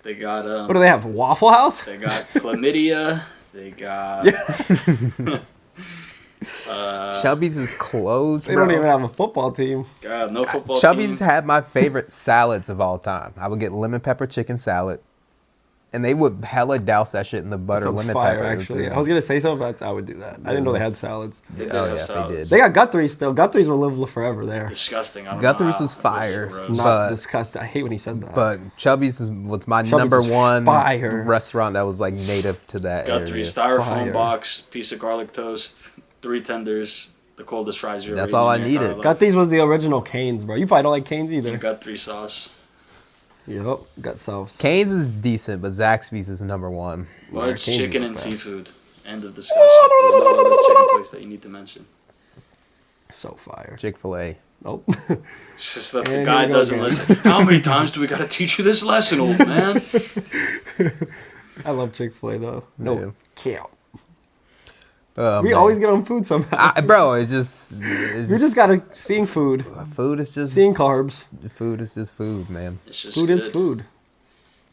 Speaker 3: They got
Speaker 2: What do they have? Waffle House?
Speaker 3: They got chlamydia. They got.
Speaker 1: Chubby's is closed,
Speaker 2: They
Speaker 1: bro.
Speaker 2: don't even have a football team.
Speaker 3: God, no football.
Speaker 1: Chubby's
Speaker 3: team.
Speaker 1: had my favorite salads of all time. I would get lemon pepper chicken salad, and they would hella douse that shit in the butter
Speaker 2: Sounds
Speaker 1: lemon
Speaker 2: fire,
Speaker 1: pepper. It was
Speaker 2: actually.
Speaker 1: just-
Speaker 2: I was gonna say something, but I would do that. I didn't know they had salads.
Speaker 3: They did
Speaker 1: Oh,
Speaker 3: have
Speaker 1: yeah,
Speaker 3: salads.
Speaker 1: they did.
Speaker 2: They got Guthrie's still. Guthrie's will live forever there.
Speaker 3: Disgusting. I don't
Speaker 1: Guthrie's
Speaker 3: know
Speaker 1: is
Speaker 3: how.
Speaker 1: fire.
Speaker 3: It was
Speaker 2: It's
Speaker 3: gross.
Speaker 2: not
Speaker 1: But-
Speaker 2: disgusting. I hate when he says that.
Speaker 1: But Chubby's was my
Speaker 2: Chubby's
Speaker 1: number
Speaker 2: is
Speaker 1: one
Speaker 2: fire.
Speaker 1: restaurant that was like native to that area.
Speaker 3: Guthrie's styrofoam
Speaker 2: Fire.
Speaker 3: box, piece of garlic toast, 3 tenders, The coldest fries you ever
Speaker 1: That's
Speaker 3: eaten
Speaker 1: all
Speaker 3: in
Speaker 1: I
Speaker 3: your entire
Speaker 1: needed.
Speaker 3: life.
Speaker 2: Got these was the original Canes, bro. You probably don't like Canes either.
Speaker 3: Got 3 sauce.
Speaker 2: Yep, got sauce.
Speaker 1: Cane's is decent, but Zaxby's is number one.
Speaker 3: Well,
Speaker 2: Yeah,
Speaker 3: it's
Speaker 2: Cane's
Speaker 3: chicken
Speaker 2: is
Speaker 3: and
Speaker 2: the best.
Speaker 3: seafood. End of discussion. There's no other chicken place that you need to mention.
Speaker 2: So fire.
Speaker 1: Chick-fil-A.
Speaker 2: Nope.
Speaker 3: It's just that the
Speaker 2: And
Speaker 3: guy
Speaker 2: here we go
Speaker 3: doesn't
Speaker 2: again.
Speaker 3: listen. How many times do we gotta teach you this lesson, old man?
Speaker 2: I love Chick-fil-A though. No count.
Speaker 1: Oh,
Speaker 2: We
Speaker 1: man.
Speaker 2: always get on food somehow.
Speaker 1: Bro, it's
Speaker 2: We just gotta seeing food,
Speaker 1: food is just
Speaker 2: seeing carbs.
Speaker 1: food is just food, man.
Speaker 3: It's just
Speaker 2: Food
Speaker 3: good.
Speaker 2: is food.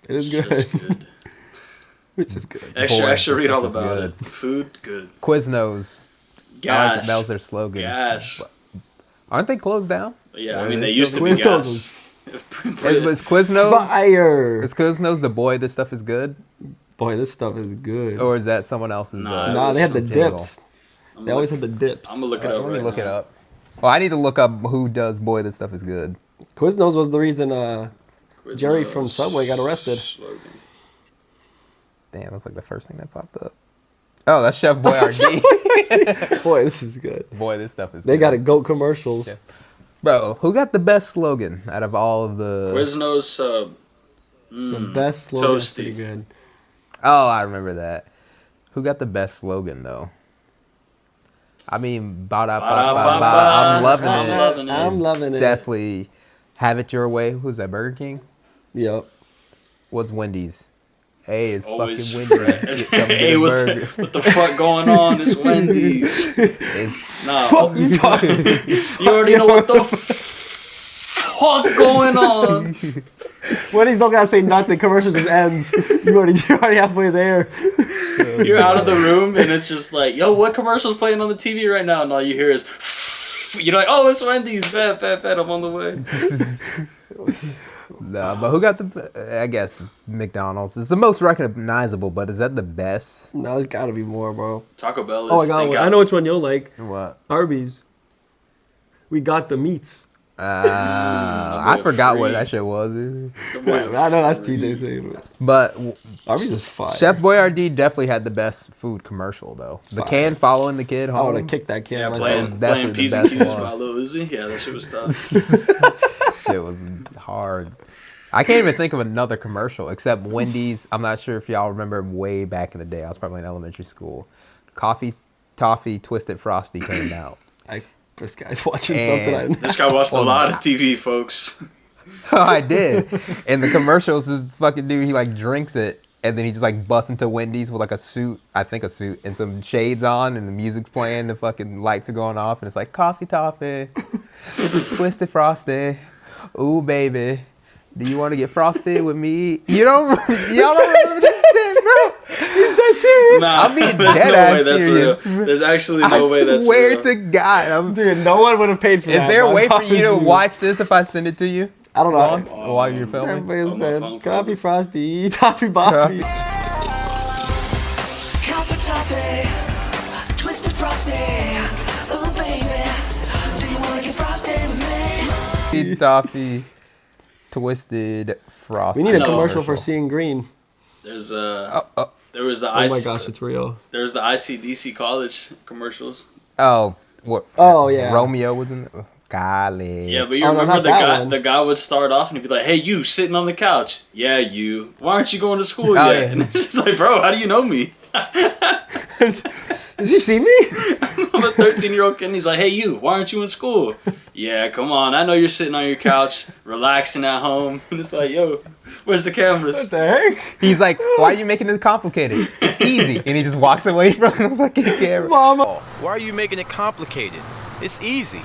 Speaker 2: It is
Speaker 3: It's just
Speaker 2: good.
Speaker 3: good.
Speaker 2: Which is good.
Speaker 3: Extra,
Speaker 1: Boy,
Speaker 3: extra,
Speaker 1: this
Speaker 3: read all
Speaker 1: stuff is
Speaker 3: about
Speaker 1: good.
Speaker 3: it. Food, good.
Speaker 1: Quiznos. I like
Speaker 3: Gas.
Speaker 1: that was their slogan.
Speaker 3: Gas.
Speaker 1: Aren't they closed down?
Speaker 3: Yeah, I
Speaker 1: Are
Speaker 3: mean,
Speaker 1: they
Speaker 3: they used to
Speaker 1: still
Speaker 3: be
Speaker 2: Quiznos
Speaker 3: gas.
Speaker 1: Was Quiznos?
Speaker 2: Fire.
Speaker 1: Is Quiznos the boy? This stuff is good,
Speaker 2: Boy, this stuff is good.
Speaker 1: or is that someone else's?
Speaker 3: Nah,
Speaker 2: Nah, they had the
Speaker 1: jingle?
Speaker 2: dips. They always had the dips.
Speaker 3: I'm gonna look it
Speaker 1: Let
Speaker 3: up
Speaker 1: me
Speaker 3: right
Speaker 1: look
Speaker 3: now.
Speaker 1: it up. Well, I need to look up who does boy. This stuff is good.
Speaker 2: Quiznos was the reason Jerry
Speaker 3: Quiznos
Speaker 2: from Subway got arrested.
Speaker 3: slogan.
Speaker 1: Damn, that's like the first thing that popped up. Oh, that's Chef Boyardee.
Speaker 2: Boy, this is good.
Speaker 1: Boy, this stuff is.
Speaker 2: They
Speaker 1: good.
Speaker 2: got a goat commercials.
Speaker 1: Yeah. Bro, who got the best slogan out of all of the?
Speaker 3: Quiznos sub.
Speaker 2: The best slogan is
Speaker 3: Toasty.
Speaker 2: pretty good.
Speaker 1: Oh, I remember that. Who got the best slogan though? I mean,
Speaker 3: Ba-da-ba-ba.
Speaker 1: I'm loving
Speaker 3: I'm
Speaker 1: it.
Speaker 3: loving it.
Speaker 2: I'm loving it.
Speaker 1: Definitely have it your way. Who's that? Burger King?
Speaker 2: Yep.
Speaker 1: What's Wendy's? Hey, it's
Speaker 3: Always
Speaker 1: fucking Wendy's. Come get
Speaker 3: Hey,
Speaker 1: a
Speaker 3: what
Speaker 1: burger.
Speaker 3: what the fuck going on? It's Wendy's.
Speaker 1: It's-
Speaker 3: Nah,
Speaker 2: Fuck you talking?
Speaker 3: you already know what the fuck going on.
Speaker 2: Wendy's don't gotta say nothing. Commercial just ends. You're already halfway there.
Speaker 3: You're out of the room and it's just like, yo, what commercial's playing on the TV right now? And all you hear is, you're like, oh, it's Wendy's. Bet, I'm on the way.
Speaker 1: No, but who got the? I guess McDonald's. It's the most recognizable, but is that the best?
Speaker 2: No, there's gotta be more, bro.
Speaker 3: Taco Bell is.
Speaker 2: Oh, I got one. I know which one you'll like.
Speaker 1: What?
Speaker 2: Arby's. We got the meats.
Speaker 1: I forgot what
Speaker 3: free.
Speaker 1: that shit was.
Speaker 2: I know that's TJ saying it.
Speaker 1: But
Speaker 2: Arby's is fire.
Speaker 1: Chef Boyardee definitely had the best food commercial though. The
Speaker 2: Fire.
Speaker 1: can following the kid
Speaker 2: I
Speaker 1: home.
Speaker 2: would have kicked that can.
Speaker 3: Yeah,
Speaker 2: myself.
Speaker 3: playing
Speaker 1: definitely
Speaker 3: P's
Speaker 1: the
Speaker 3: and
Speaker 1: best
Speaker 3: Q's
Speaker 1: one.
Speaker 3: by Lil Uzi. Yeah, that shit was tough.
Speaker 1: Shit was hard. I can't even think of another commercial except Wendy's. I'm not sure if y'all remember way back in the day. I was probably in elementary school. Coffee, Toffee, Twisted Frosty came out.
Speaker 2: This guy's watching
Speaker 1: And-
Speaker 2: something.
Speaker 3: This guy watched a
Speaker 1: Well,
Speaker 3: lot of TV, folks.
Speaker 1: Oh, I did. And the commercials, this fucking dude, he like drinks it, and then he just like busts into Wendy's with like a suit, I think a suit, and some shades on, and the music's playing, the fucking lights are going off, and it's like coffee toffee, twisted frosty, ooh baby, do you want to get frosted with me? Y'all don't remember this shit, bro? That's serious.
Speaker 3: Nah,
Speaker 1: I'm being
Speaker 3: there's
Speaker 1: dead
Speaker 3: no
Speaker 1: ass
Speaker 3: way that's
Speaker 1: serious.
Speaker 3: real. There's actually no way
Speaker 1: I
Speaker 3: that's
Speaker 1: swear
Speaker 3: real.
Speaker 1: to God,
Speaker 2: Dude, no one would have paid for
Speaker 1: is
Speaker 2: that.
Speaker 1: there a
Speaker 2: but I
Speaker 1: way for you to
Speaker 2: promise
Speaker 1: watch this if I send it to you?
Speaker 2: I don't know.
Speaker 1: While you're filming?
Speaker 2: Everybody
Speaker 3: Oh, my
Speaker 2: said
Speaker 3: phone
Speaker 2: coffee
Speaker 3: call.
Speaker 2: frosty, toffee boffy.
Speaker 4: Coffee toffee, twisted frosty. Ooh baby, do you wanna get frosty with me?
Speaker 1: Toffee, twisted frosty.
Speaker 2: We need a
Speaker 3: know.
Speaker 2: commercial for seeing green.
Speaker 3: There's
Speaker 1: Oh,
Speaker 3: there was the
Speaker 2: Oh my gosh, it's real.
Speaker 3: there's the ICDC college commercials.
Speaker 1: What?
Speaker 2: Oh yeah.
Speaker 1: Romeo was in the college.
Speaker 3: Yeah, but you
Speaker 2: Oh, no,
Speaker 3: remember
Speaker 2: not
Speaker 3: the
Speaker 2: that
Speaker 3: guy?
Speaker 2: one.
Speaker 3: The guy would start off and he'd be like, "Hey, you sitting on the couch? Yeah, you. Why aren't you going to school
Speaker 1: Oh,
Speaker 3: yet?"
Speaker 1: yeah.
Speaker 3: And it's just like, bro, how do you know me?
Speaker 2: Did you see me?
Speaker 3: I'm a 13-year-old kid. And he's like, "Hey, you. Why aren't you in school?" Yeah, come on. I know you're sitting on your couch, relaxing at home. And it's like, yo, where's the cameras?
Speaker 2: What the heck?
Speaker 1: He's like, why are you making it complicated? It's easy. And he just walks away from the fucking camera.
Speaker 2: Mama.
Speaker 5: Why are you making it complicated? It's easy.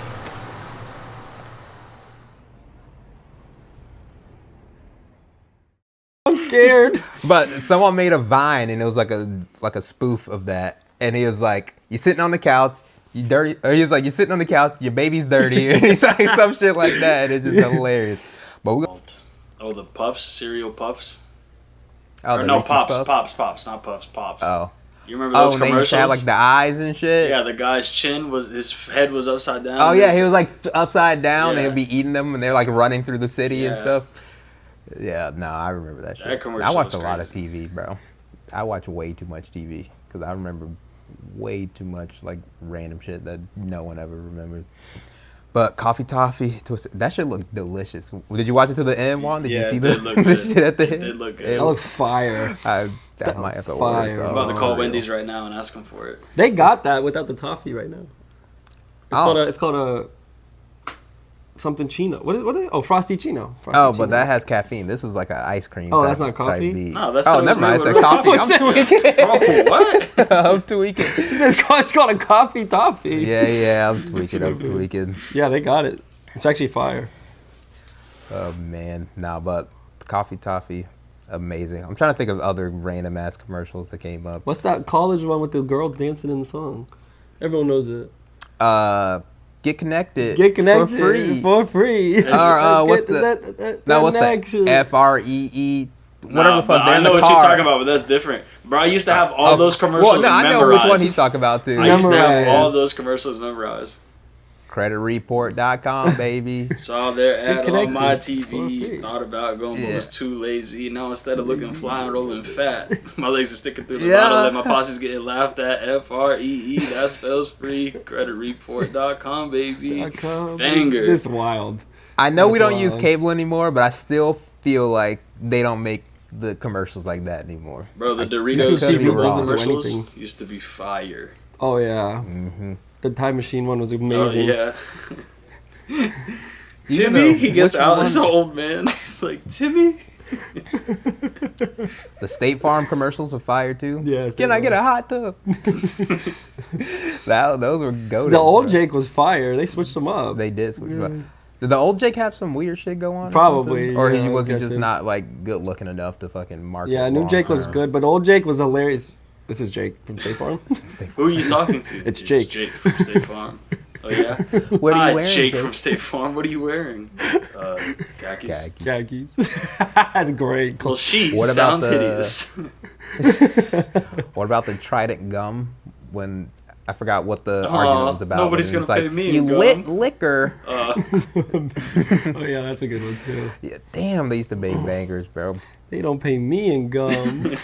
Speaker 2: I'm scared.
Speaker 1: But someone made a Vine and it was like a spoof of that. And he was like, you sitting on the couch, you dirty. Or he was like, you're sitting on the couch, your baby's dirty. And he's like some shit like that. And it's just hilarious. But we
Speaker 3: Oh, the puffs, cereal puffs.
Speaker 1: oh,
Speaker 3: Or
Speaker 1: the
Speaker 3: no,
Speaker 1: Reese's
Speaker 3: pops,
Speaker 1: Puffs?
Speaker 3: pops, not puffs, pops.
Speaker 1: Oh.
Speaker 3: You remember those
Speaker 1: Oh, and then he
Speaker 3: commercials?
Speaker 1: had like the eyes and shit.
Speaker 3: Yeah, the guy's chin was, his head was upside down.
Speaker 1: Oh yeah, he was like upside down.
Speaker 3: Yeah.
Speaker 1: They'd be eating them, and they're like running through the city and
Speaker 3: Yeah.
Speaker 1: stuff. Yeah, no, I remember that shit.
Speaker 3: commercial
Speaker 1: I watched
Speaker 3: was
Speaker 1: a lot of
Speaker 3: crazy.
Speaker 1: TV, bro. I watch way too much TV because I remember way too much like random shit that no one ever remembers. But Coffee Toffee Twisted, that shit looked delicious. Did you watch it to the end, Juan? Did you see
Speaker 3: it
Speaker 1: the,
Speaker 3: did look
Speaker 1: the
Speaker 3: good.
Speaker 1: shit at the end?
Speaker 3: It did look good.
Speaker 2: That looked fire.
Speaker 1: That might have to
Speaker 2: Fire.
Speaker 1: order some.
Speaker 3: I'm about to call
Speaker 1: Unreal.
Speaker 3: Wendy's right now and ask them for it.
Speaker 2: They got that without the toffee right now. It's called a something chino. What is it? Oh, Frosty Chino. Frosty
Speaker 1: Oh,
Speaker 2: Chino.
Speaker 1: but that has caffeine. This was like an ice cream.
Speaker 2: Oh,
Speaker 1: type,
Speaker 2: that's not coffee?
Speaker 1: type beat.
Speaker 3: No, that's
Speaker 1: oh,
Speaker 3: what
Speaker 1: never mind. I said
Speaker 3: it was.
Speaker 1: coffee. I'm tweaking.
Speaker 3: Oh, what?
Speaker 1: I'm tweaking.
Speaker 2: It's called a coffee toffee.
Speaker 1: Yeah, I'm tweaking.
Speaker 2: Yeah, they got it. It's actually fire.
Speaker 1: Oh man, but Coffee Toffee, amazing. I'm trying to think of other random ass commercials that came up.
Speaker 2: What's that college one with the girl dancing in the song? Everyone knows it.
Speaker 1: Get connected.
Speaker 2: Get connected
Speaker 1: for free.
Speaker 2: For free.
Speaker 1: Or what's
Speaker 2: Get
Speaker 1: the
Speaker 2: that
Speaker 1: what's
Speaker 2: connection.
Speaker 1: the FREE? Whatever
Speaker 3: Nah,
Speaker 1: the fuck.
Speaker 3: but
Speaker 1: They're
Speaker 3: I
Speaker 1: in
Speaker 3: know
Speaker 1: the
Speaker 3: what
Speaker 1: car.
Speaker 3: you're talking about, but that's different. Bro, I used to have all those commercials
Speaker 1: Well, no, I know
Speaker 3: memorized.
Speaker 1: which one he's talking about too.
Speaker 3: I used to have
Speaker 2: Memorized.
Speaker 3: all those commercials memorized.
Speaker 1: Creditreport.com, baby.
Speaker 3: Saw their ad on my
Speaker 2: connected for free.
Speaker 3: TV. Thought about going, but
Speaker 1: Yeah.
Speaker 3: was too lazy. Now instead of looking fly and rolling fat, my legs are sticking through the
Speaker 1: Yeah.
Speaker 3: bottle and my posse's getting laughed at. FREE. That spells free. Creditreport.com, baby. Banger.
Speaker 2: It's wild.
Speaker 1: I know we
Speaker 2: That's
Speaker 1: don't use
Speaker 2: wild.
Speaker 1: cable anymore, but I still feel like they don't make the commercials like that anymore.
Speaker 3: Bro, the
Speaker 1: You
Speaker 3: Doritos
Speaker 1: could
Speaker 3: Super
Speaker 1: be
Speaker 3: Bowl
Speaker 1: wrong.
Speaker 3: commercials
Speaker 2: Anything.
Speaker 3: used to be fire.
Speaker 2: Oh yeah.
Speaker 1: Mm-hmm.
Speaker 2: The time machine one was
Speaker 3: Oh,
Speaker 2: amazing.
Speaker 3: yeah.
Speaker 1: Even
Speaker 3: Timmy,
Speaker 1: though-
Speaker 3: he gets
Speaker 1: which
Speaker 3: out
Speaker 1: one-
Speaker 3: as an old man. He's like, Timmy?
Speaker 1: The State Farm commercials were fire too.
Speaker 2: Yes,
Speaker 1: Can
Speaker 2: they
Speaker 1: I get
Speaker 2: were.
Speaker 1: a hot tub? Those were goated.
Speaker 2: The old
Speaker 1: bro.
Speaker 2: Jake was fire. They switched them up.
Speaker 1: They did switch up. Did the old Jake have some weird shit go on? or
Speaker 2: Probably,
Speaker 1: something? Or
Speaker 2: yeah,
Speaker 1: was he
Speaker 2: I'm
Speaker 1: just
Speaker 2: guessing.
Speaker 1: not like good looking enough to fucking market?
Speaker 2: Yeah, new
Speaker 1: long
Speaker 2: Jake looks
Speaker 1: term?
Speaker 2: good, but old Jake was hilarious. This is Jake from State Farm.
Speaker 3: Who are you talking to?
Speaker 2: It's Jake.
Speaker 3: Jake from State Farm. Oh, yeah?
Speaker 1: What are
Speaker 3: Hi,
Speaker 1: you wearing,
Speaker 3: Jake
Speaker 1: Jake?
Speaker 3: from State Farm. What are you wearing? Khakis.
Speaker 1: Gag.
Speaker 2: Khakis. That's great.
Speaker 3: Well, she
Speaker 1: What about
Speaker 3: sounds
Speaker 1: the-
Speaker 3: hideous.
Speaker 1: What about the Trident gum? When I forgot what the argument was about.
Speaker 3: nobody's
Speaker 1: but it's
Speaker 3: gonna pay me
Speaker 1: You
Speaker 3: in
Speaker 1: lit
Speaker 3: gum."
Speaker 1: liquor.
Speaker 2: Oh yeah, that's a good one too.
Speaker 1: Yeah, damn, they used to make bangers, bro.
Speaker 2: They don't pay me in gum.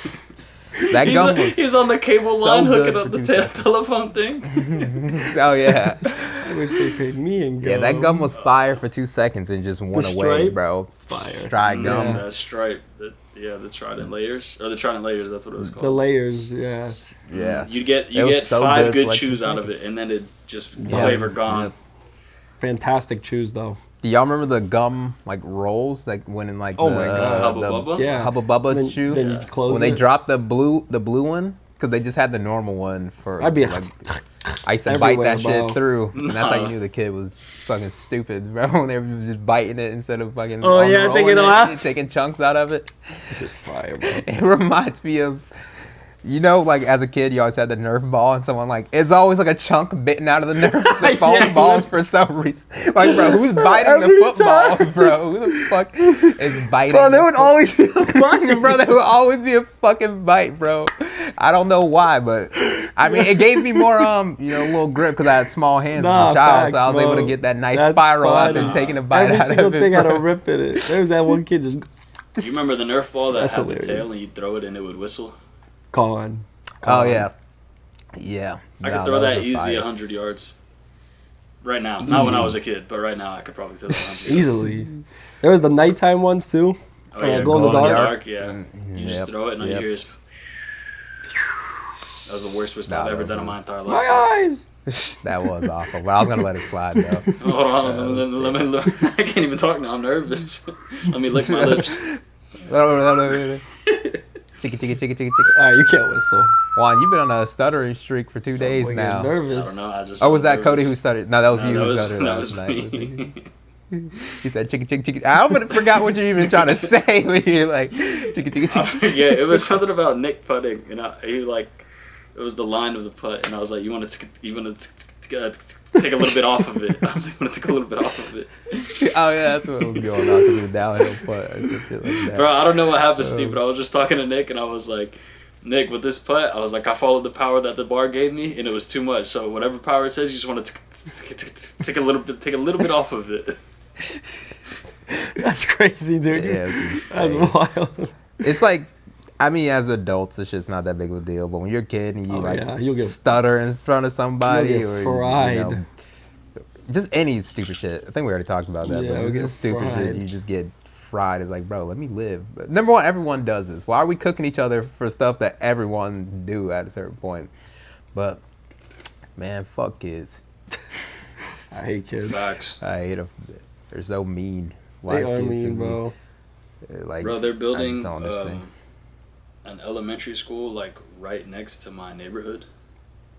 Speaker 1: That gum was.
Speaker 3: He's on the cable
Speaker 1: so
Speaker 3: line
Speaker 1: good
Speaker 3: hooking
Speaker 1: for
Speaker 3: up the
Speaker 1: 2 seconds.
Speaker 3: telephone thing.
Speaker 1: Oh yeah,
Speaker 2: I wish they paid me in gum.
Speaker 1: yeah. That gum was fire for 2 seconds and just went
Speaker 2: The
Speaker 1: away,
Speaker 2: stripe?
Speaker 1: bro.
Speaker 2: Fire.
Speaker 1: Dry gum.
Speaker 3: That stripe. The Trident layers. Or the Trident layers, that's what it was called.
Speaker 2: The layers, yeah.
Speaker 1: Yeah.
Speaker 3: You get
Speaker 1: It was
Speaker 3: 5
Speaker 1: good
Speaker 3: good
Speaker 1: for like 2
Speaker 3: chews out of it,
Speaker 1: seconds.
Speaker 3: and then it just
Speaker 1: Yeah.
Speaker 3: flavor gone.
Speaker 1: Yep.
Speaker 2: Fantastic chews though.
Speaker 1: Do y'all remember the gum like rolls like when in like
Speaker 2: Oh
Speaker 1: the,
Speaker 2: my God.
Speaker 3: Hubba
Speaker 1: the
Speaker 3: Bubba?
Speaker 2: Yeah.
Speaker 1: Hubba Bubba
Speaker 2: Then,
Speaker 1: chew?
Speaker 2: then
Speaker 3: Yeah.
Speaker 2: you close
Speaker 1: When they
Speaker 2: it.
Speaker 1: dropped the blue one, because they just had the normal one for.
Speaker 2: I'd be
Speaker 1: like, I used to bite
Speaker 2: everywhere,
Speaker 1: that shit
Speaker 2: bro.
Speaker 1: through, and that's how you
Speaker 3: Nah.
Speaker 1: knew the kid was fucking stupid, bro. When they were just biting it instead of fucking.
Speaker 2: Oh, yeah,
Speaker 1: unrolling
Speaker 2: taking it out.
Speaker 1: taking chunks out of it.
Speaker 2: It's just fire, bro.
Speaker 1: It reminds me of. You know, like as a kid, you always had the Nerf ball, and someone like it's always like a chunk bitten out of the Nerf the foam
Speaker 2: Yeah.
Speaker 1: balls for some reason. Like, bro, who's biting the
Speaker 2: Every
Speaker 1: football,
Speaker 2: time.
Speaker 1: bro? Who the fuck is biting?
Speaker 2: Bro,
Speaker 1: the
Speaker 2: there would
Speaker 1: football?
Speaker 2: always be a bite.
Speaker 1: Bro, there would always be a fucking bite, bro. I don't know why, but I mean, it gave me more, little grip because I had small hands
Speaker 2: Nah,
Speaker 1: as a child, so
Speaker 2: facts,
Speaker 1: I was able
Speaker 2: bro.
Speaker 1: to get that nice
Speaker 2: That's
Speaker 1: spiral out
Speaker 2: funny.
Speaker 1: there, taking a bite
Speaker 2: Every
Speaker 1: out
Speaker 2: single
Speaker 1: of it.
Speaker 2: thing had a
Speaker 1: bro.
Speaker 2: rip in it. There was that one kid just
Speaker 3: You remember the Nerf ball that
Speaker 2: That's
Speaker 3: had the
Speaker 2: hilarious.
Speaker 3: tail and you throw it and it would whistle?
Speaker 2: gone.
Speaker 1: Oh yeah, yeah.
Speaker 3: I
Speaker 1: No,
Speaker 3: could throw
Speaker 1: those
Speaker 3: that
Speaker 1: are
Speaker 3: easy
Speaker 1: fire.
Speaker 3: 100 yards. Right now. Not when I was a kid, but right now I could probably throw that 100 yards.
Speaker 2: Easily. There was the nighttime ones too.
Speaker 3: Oh, yeah,
Speaker 2: glow in the dark.
Speaker 3: Yeah. You just
Speaker 1: Yep,
Speaker 3: throw it and all
Speaker 1: yep.
Speaker 3: you hear is. That was the worst whistle
Speaker 1: Nah,
Speaker 3: I've ever
Speaker 1: that
Speaker 3: done in
Speaker 1: was-
Speaker 3: my entire life.
Speaker 2: My eyes.
Speaker 1: That was awful, but I was gonna let it slide though.
Speaker 3: Hold on, let me I can't even talk now. I'm nervous. Let me lick my lips.
Speaker 1: Chicka, chicka, chicka, chicka, chicka.
Speaker 2: All right, you can't whistle.
Speaker 1: Juan, you've been on a stuttering streak for 2 days
Speaker 2: Boy,
Speaker 1: now.
Speaker 2: getting
Speaker 3: I
Speaker 2: nervous.
Speaker 3: don't know. I just.
Speaker 1: Oh, was that
Speaker 3: nervous.
Speaker 1: Cody who stuttered? No, that was
Speaker 3: No,
Speaker 1: you
Speaker 3: that
Speaker 1: who
Speaker 3: was,
Speaker 1: stuttered
Speaker 3: that
Speaker 1: last
Speaker 3: was
Speaker 1: night.
Speaker 3: me.
Speaker 1: He said chicka, chicka, chicka. I almost forgot what you're even trying to say when you're like chicka, chicka,
Speaker 3: I
Speaker 1: chicka.
Speaker 3: forget. It was something about Nick putting, and he like, it was the line of the putt, and I was like, you want to take a little bit off of it. I was like, you want to take a little bit off of it.
Speaker 1: Oh yeah, that's what was going on because the downhill putt or some shit like that.
Speaker 3: Bro, I don't know what happened, Steve, but I was just talking to Nick, and I was like, Nick, with this putt, I was like, I followed the power that the bar gave me, and it was too much. So whatever power it says, you just want to take a little bit off of it.
Speaker 2: That's crazy, dude.
Speaker 1: Yeah, it's
Speaker 2: That's
Speaker 1: insane.
Speaker 2: wild.
Speaker 1: It's like I mean, as adults, it's just not that big of a deal. But when you're a kid and you
Speaker 2: you'll get,
Speaker 1: stutter in front of somebody,
Speaker 2: you'll get
Speaker 1: or
Speaker 2: fried.
Speaker 1: just any stupid shit. I think we already talked about that.
Speaker 2: Yeah,
Speaker 1: but
Speaker 2: we'll get
Speaker 1: just stupid
Speaker 2: fried.
Speaker 1: shit, you just get fried. It's like, bro, let me live. But number one, everyone does this. Why are we cooking each other for stuff that everyone do at a certain point? But man, fuck kids.
Speaker 2: I hate kids.
Speaker 3: Facts.
Speaker 1: I hate them. They're so mean.
Speaker 2: They are
Speaker 1: kids to
Speaker 2: mean,
Speaker 1: me.
Speaker 2: bro.
Speaker 1: Like,
Speaker 3: Bro, they're
Speaker 1: I
Speaker 3: building
Speaker 1: just don't understand.
Speaker 3: an elementary school like right next to my neighborhood.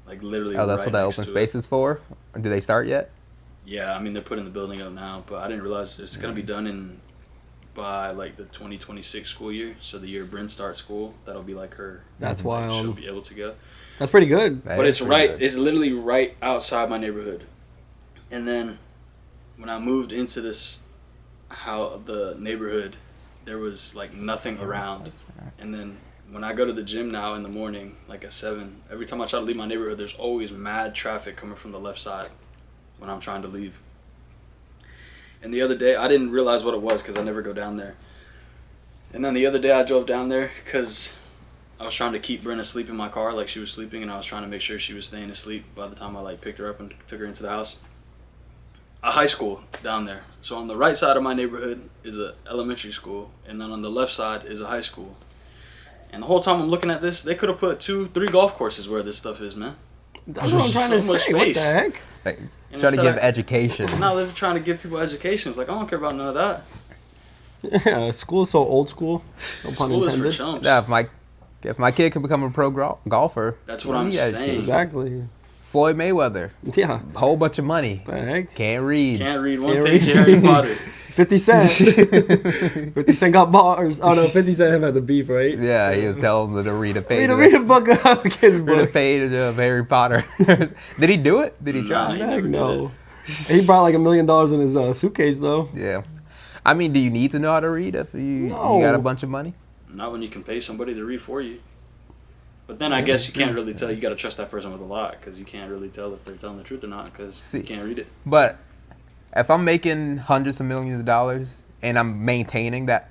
Speaker 3: Like literally.
Speaker 1: Oh, that's
Speaker 3: right
Speaker 1: what that
Speaker 3: next
Speaker 1: open
Speaker 3: to
Speaker 1: space is for? Did they start yet?
Speaker 3: Yeah, I mean they're putting the building up now, but I didn't realize it's gonna be done by like the 2026 school year. So the year Bryn starts school, that'll be like her.
Speaker 2: That's
Speaker 3: like, she'll
Speaker 2: wild.
Speaker 3: be able to go.
Speaker 2: That's pretty good.
Speaker 1: That
Speaker 3: But
Speaker 1: is
Speaker 3: it's
Speaker 1: pretty
Speaker 3: right.
Speaker 1: good.
Speaker 3: It's literally right outside my neighborhood. And then when I moved into this, the neighborhood, there was like nothing around. And then when I go to the gym now in the morning, like at 7, every time I try to leave my neighborhood, there's always mad traffic coming from the left side when I'm trying to leave. And the other day, I didn't realize what it was because I never go down there. And then the other day, I drove down there because I was trying to keep Bryn asleep in my car, like she was sleeping, and I was trying to make sure she was staying asleep by the time I like picked her up and took her into the house. A high school down there. So on the right side of my neighborhood is a elementary school, and then on the left side is a high school. And the whole time I'm looking at this, they could have put 2-3 golf courses where this stuff is, man.
Speaker 2: That's what I'm trying to
Speaker 3: So much
Speaker 2: say. What the
Speaker 3: space.
Speaker 2: heck?
Speaker 1: Like,
Speaker 3: And
Speaker 1: try to
Speaker 3: instead
Speaker 1: give
Speaker 3: of-
Speaker 1: education.
Speaker 3: Now they're trying to give people education. It's like I don't care about none of that.
Speaker 2: Yeah, school is so old school. No pun
Speaker 3: School is for
Speaker 2: intended.
Speaker 3: chumps.
Speaker 1: Yeah, if my kid can become a pro golfer,
Speaker 3: That's what
Speaker 1: let
Speaker 3: I'm
Speaker 1: me educate
Speaker 3: saying.
Speaker 1: him.
Speaker 2: Exactly.
Speaker 1: Floyd Mayweather,
Speaker 2: Yeah.
Speaker 1: whole bunch of money,
Speaker 2: The heck?
Speaker 1: can't read.
Speaker 3: Can't read one
Speaker 2: Can't
Speaker 3: page
Speaker 2: read.
Speaker 3: of Harry Potter.
Speaker 2: 50 Cent. 50 Cent got bars. Oh no, 50 Cent him had the beef, right?
Speaker 1: Yeah, he was telling them to read a page.
Speaker 2: Read a book of kids'
Speaker 1: Read a
Speaker 2: book.
Speaker 1: page of Harry Potter. Did he do it? Did he
Speaker 3: Nah,
Speaker 1: try?
Speaker 3: he
Speaker 2: Heck
Speaker 3: never did
Speaker 2: no. He brought like $1 million in his suitcase though.
Speaker 1: Yeah. I mean, do you need to know how to read if you got a
Speaker 2: No.
Speaker 1: bunch of money?
Speaker 3: Not when you can pay somebody to read for you. But then I guess you can't really tell. You got to trust that person with a lot because you can't really tell if they're telling the truth or not because
Speaker 1: See.
Speaker 3: you can't read it.
Speaker 1: But if I'm making hundreds of millions of dollars and I'm maintaining that,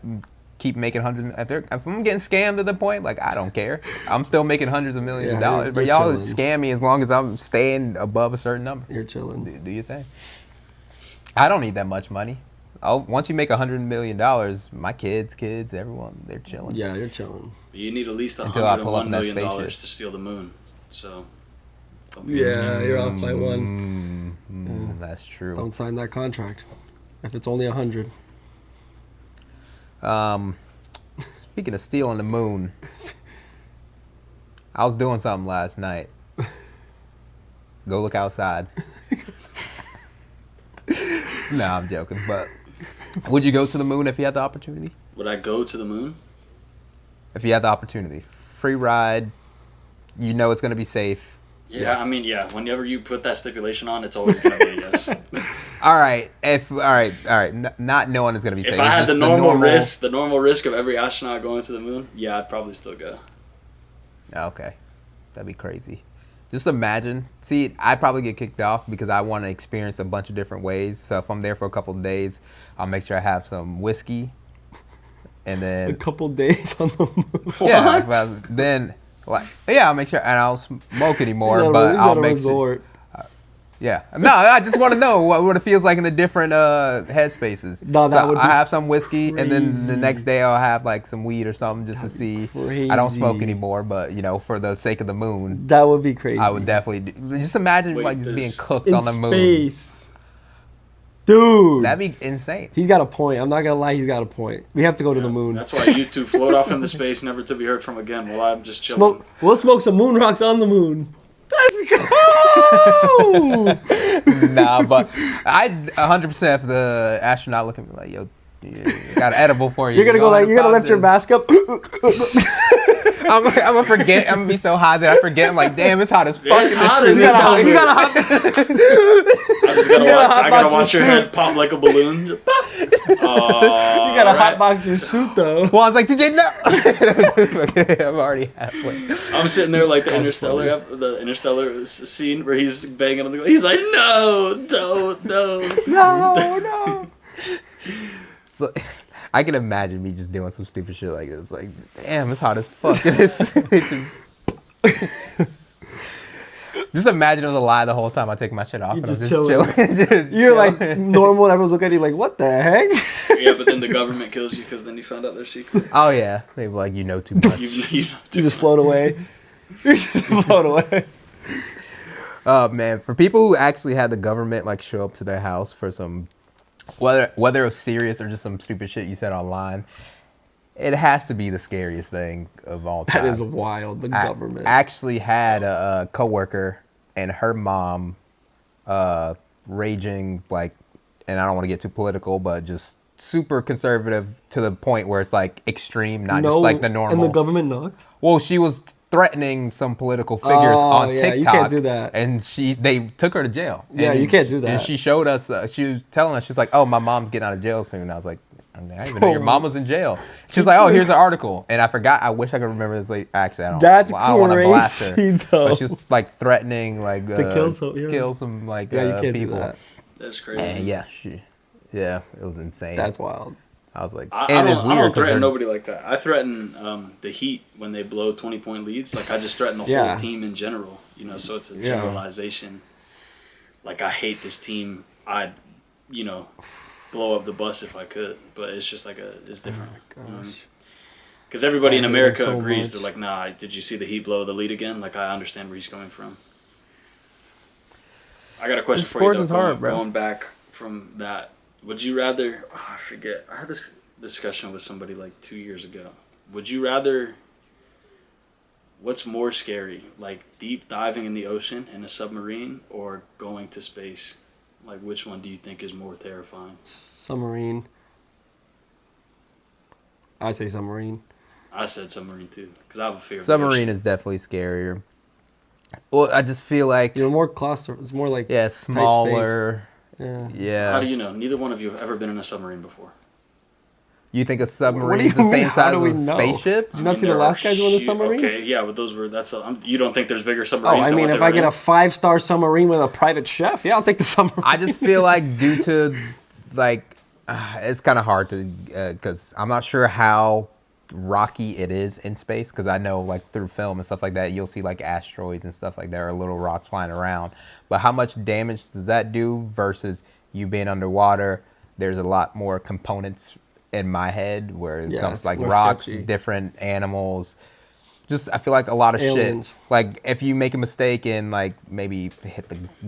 Speaker 1: keep making hundreds, if I'm getting scammed to the point, like, I don't care. I'm still making hundreds of millions of
Speaker 2: Yeah,
Speaker 1: dollars. But
Speaker 2: you're
Speaker 1: y'all
Speaker 2: chilling.
Speaker 1: scam me as long as I'm staying above a certain number.
Speaker 2: You're chilling.
Speaker 1: Do your thing. I don't need that much money. Once you make $100 million, my kids, everyone, they're chilling.
Speaker 2: Yeah, you're chilling.
Speaker 3: But you need at least
Speaker 1: Until I pull up
Speaker 3: $101
Speaker 1: in that
Speaker 3: million
Speaker 1: spaceship.
Speaker 3: to steal the moon. So. don't be
Speaker 2: Yeah,
Speaker 3: scared.
Speaker 2: you're off by one.
Speaker 1: That's true.
Speaker 2: Don't sign that contract. If it's only 100.
Speaker 1: Speaking of stealing the moon, I was doing something last night. Go look outside. No, I'm joking. But would you go to the moon if you had the opportunity?
Speaker 3: Would I go to the moon?
Speaker 1: If you had the opportunity, free ride. You know it's gonna be safe.
Speaker 3: Yeah,
Speaker 2: Yes.
Speaker 3: I mean, yeah. Whenever you put that stipulation on, it's always gonna be a yes.
Speaker 1: All right. All right. Not knowing it's gonna be safe.
Speaker 3: If I
Speaker 1: It's
Speaker 3: had
Speaker 1: just
Speaker 3: the normal risk of every astronaut going to the moon, yeah, I'd probably still go.
Speaker 1: Okay, that'd be crazy. Just imagine. See, I'd probably get kicked off because I want to experience a bunch of different ways. So if I'm there for a couple of days, I'll make sure I have some whiskey, and
Speaker 2: A
Speaker 1: then
Speaker 2: couple days on the moon.
Speaker 1: yeah, well, then I'll make sure, and I don't smoke anymore.
Speaker 2: He's at a-
Speaker 1: But
Speaker 2: he's
Speaker 1: I'll
Speaker 2: at a
Speaker 1: make sure.
Speaker 2: resort.
Speaker 1: Yeah, no, I just want to know what it feels like in the different headspaces.
Speaker 2: No, that
Speaker 1: so
Speaker 2: would be
Speaker 1: I have some whiskey, and then the
Speaker 2: crazy.
Speaker 1: next day I'll have like some weed or something just to see. I don't smoke
Speaker 2: crazy.
Speaker 1: anymore, but for the sake of the moon,
Speaker 2: That would be crazy.
Speaker 1: I would definitely just imagine
Speaker 3: Wait,
Speaker 1: like just being
Speaker 3: there's-
Speaker 1: cooked
Speaker 2: In
Speaker 1: on the moon.
Speaker 2: space. Dude.
Speaker 1: That'd be insane.
Speaker 2: He's got a point. I'm not gonna lie, he's got a point. We have to go to the moon.
Speaker 3: That's why you two float off into space, never to be heard from again. While I'm just chilling.
Speaker 2: We'll smoke some moon rocks on the moon. Let's go!
Speaker 1: Nah, but I 100% if the astronaut look at me like, yo, you got an edible for you.
Speaker 2: You're gonna go like, you're gonna lift your mask up.
Speaker 1: I'm gonna forget. I'm gonna be so high that I forget. I'm like, damn, it's hot as fuck.
Speaker 3: It's
Speaker 1: in this
Speaker 3: hot
Speaker 1: suit.
Speaker 3: in this outfit.
Speaker 2: You got a hot.
Speaker 3: I just gotta, I gotta
Speaker 2: hotbox
Speaker 3: watch your
Speaker 2: your
Speaker 3: head pop like a balloon.
Speaker 2: You gotta hotbox your suit though.
Speaker 1: Well, I was like, did you know? I'm already halfway.
Speaker 3: I'm sitting there like the Interstellar scene where he's banging on the. He's like, no, don't, no.
Speaker 2: No.
Speaker 1: So, I can imagine me just doing some stupid shit like this. Like, damn, it's hot as fuck. Just imagine it was a lie the whole time I take my shit off.
Speaker 2: You
Speaker 1: and I was
Speaker 2: just
Speaker 1: just
Speaker 2: chilling.
Speaker 1: chilling. Just
Speaker 2: You're like
Speaker 1: chilling.
Speaker 2: normal, and everyone's looking at you like, what the heck?
Speaker 3: Yeah, but then the government kills you because then you found out their secret.
Speaker 1: Oh yeah, maybe like you know too much.
Speaker 3: You know,
Speaker 2: You just float away. You just float away.
Speaker 1: Oh man, for people who actually had the government like show up to their house for some, whether it was serious or just some stupid shit you said online, it has to be the scariest thing of all time.
Speaker 2: That is wild. The
Speaker 1: I
Speaker 2: government.
Speaker 1: actually had a coworker and her mom raging like, and I don't want to get too political, but just super conservative to the point where it's like extreme, not just like the normal.
Speaker 2: And the government knocked.
Speaker 1: Well, she was threatening some political figures on
Speaker 2: yeah,
Speaker 1: TikTok.
Speaker 2: you can't do that.
Speaker 1: And they took her to jail.
Speaker 2: Yeah,
Speaker 1: And
Speaker 2: you can't do that.
Speaker 1: And she showed us, she was telling us, she's like, oh, my mom's getting out of jail soon. And I was like, I didn't even know your mom was in jail. She was like, oh, here's an article. And I forgot, I wish I could remember this lady. Actually, I don't.
Speaker 2: That's
Speaker 1: I don't want to blast her.
Speaker 2: crazy, though.
Speaker 1: But she was like threatening like
Speaker 2: kill some- yeah.
Speaker 1: kill some like
Speaker 2: Yeah, you can't
Speaker 1: people.
Speaker 2: do that.
Speaker 3: That's crazy.
Speaker 1: And yeah, it was insane.
Speaker 2: That's wild.
Speaker 1: I was like,
Speaker 3: I
Speaker 1: and it's
Speaker 3: don't
Speaker 1: weird
Speaker 3: threaten
Speaker 1: because
Speaker 3: nobody like that. I threaten the Heat when they blow 20-point leads. Like I just threaten the
Speaker 2: Yeah.
Speaker 3: whole team in general. You know, so it's a
Speaker 2: Yeah.
Speaker 3: generalization. Like I hate this team. I'd, blow up the bus if I could. But it's just like it's different.
Speaker 2: Gosh.
Speaker 3: Because everybody
Speaker 2: I
Speaker 3: in
Speaker 2: hate
Speaker 3: America
Speaker 2: it so
Speaker 3: agrees.
Speaker 2: much.
Speaker 3: They're like, nah, did you see the Heat blow the lead again? Like I understand where he's coming from. I got a question for you.
Speaker 1: Sports
Speaker 3: Though,
Speaker 1: is hard, bro.
Speaker 3: Going back from that, would you rather? Oh, I forget. I had this discussion with somebody like 2 years ago. Would you rather? What's more scary, like deep diving in the ocean in a submarine, or going to space? Like, which one do you think is more terrifying?
Speaker 2: Submarine. I say submarine.
Speaker 3: I said submarine too, because I have a fear. Of the
Speaker 1: submarine
Speaker 3: ocean.
Speaker 1: is definitely scarier. Well, I just feel like
Speaker 2: You're more claustrophobic. It's more like
Speaker 1: yeah,
Speaker 2: tight space.
Speaker 1: smaller.
Speaker 2: Yeah.
Speaker 1: Yeah.
Speaker 3: How do you know? Neither one of you have ever been in a submarine before.
Speaker 1: You think a
Speaker 2: What do
Speaker 1: submarine
Speaker 2: you
Speaker 1: is the
Speaker 2: mean?
Speaker 1: same
Speaker 2: How
Speaker 1: size
Speaker 2: do
Speaker 1: as
Speaker 2: we
Speaker 1: a
Speaker 2: know?
Speaker 1: spaceship?
Speaker 2: Did you not see the
Speaker 3: there
Speaker 2: last
Speaker 3: are
Speaker 2: guys go in the
Speaker 3: huge-
Speaker 2: submarine?
Speaker 3: Okay, yeah, but those were you don't think there's bigger
Speaker 2: Oh,
Speaker 3: submarines?
Speaker 2: I
Speaker 3: than
Speaker 2: mean,
Speaker 3: what
Speaker 2: if
Speaker 3: they
Speaker 2: I
Speaker 3: were
Speaker 2: get
Speaker 3: in?
Speaker 2: a 5-star submarine with a private chef, yeah, I'll take the submarine.
Speaker 1: I just feel like due to like it's kind of hard to because I'm not sure how rocky it is in space because I know like through film and stuff like that you'll see like asteroids and stuff like that or little rocks flying around, but how much damage does that do versus you being underwater? There's a lot more components in my head where it
Speaker 2: Yeah,
Speaker 1: comes
Speaker 2: it's
Speaker 1: like
Speaker 2: more
Speaker 1: rocks,
Speaker 2: sketchy.
Speaker 1: different animals. Just I feel like a lot of
Speaker 2: Aliens.
Speaker 1: shit. Like if you make a mistake and like maybe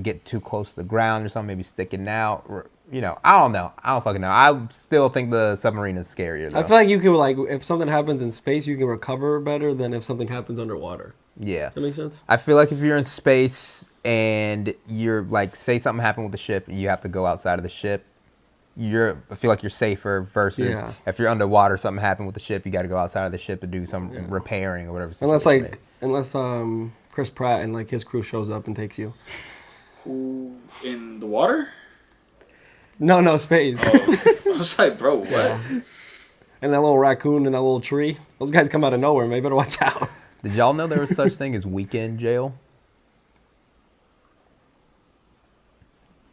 Speaker 1: get too close to the ground or something, maybe sticking out. Or, I don't know. I don't fucking know. I still think the submarine is scarier. Though.
Speaker 2: I feel like you can if something happens in space, you can recover better than if something happens underwater.
Speaker 1: yeah.
Speaker 2: That makes sense.
Speaker 1: I feel like if you're in space and you're like, say something happened with the ship and you have to go outside of the ship, I feel like you're safer versus
Speaker 2: Yeah.
Speaker 1: if you're underwater, something happened with the ship, you got to go outside of the ship to do some repairing or whatever.
Speaker 2: Unless Chris Pratt and like his crew shows up and takes you.
Speaker 3: Who in the water?
Speaker 2: No, space.
Speaker 3: I was like, bro, what?
Speaker 2: And that little raccoon and that little tree. Those guys come out of nowhere, man. You better watch out.
Speaker 1: Did y'all know there was such thing as weekend jail?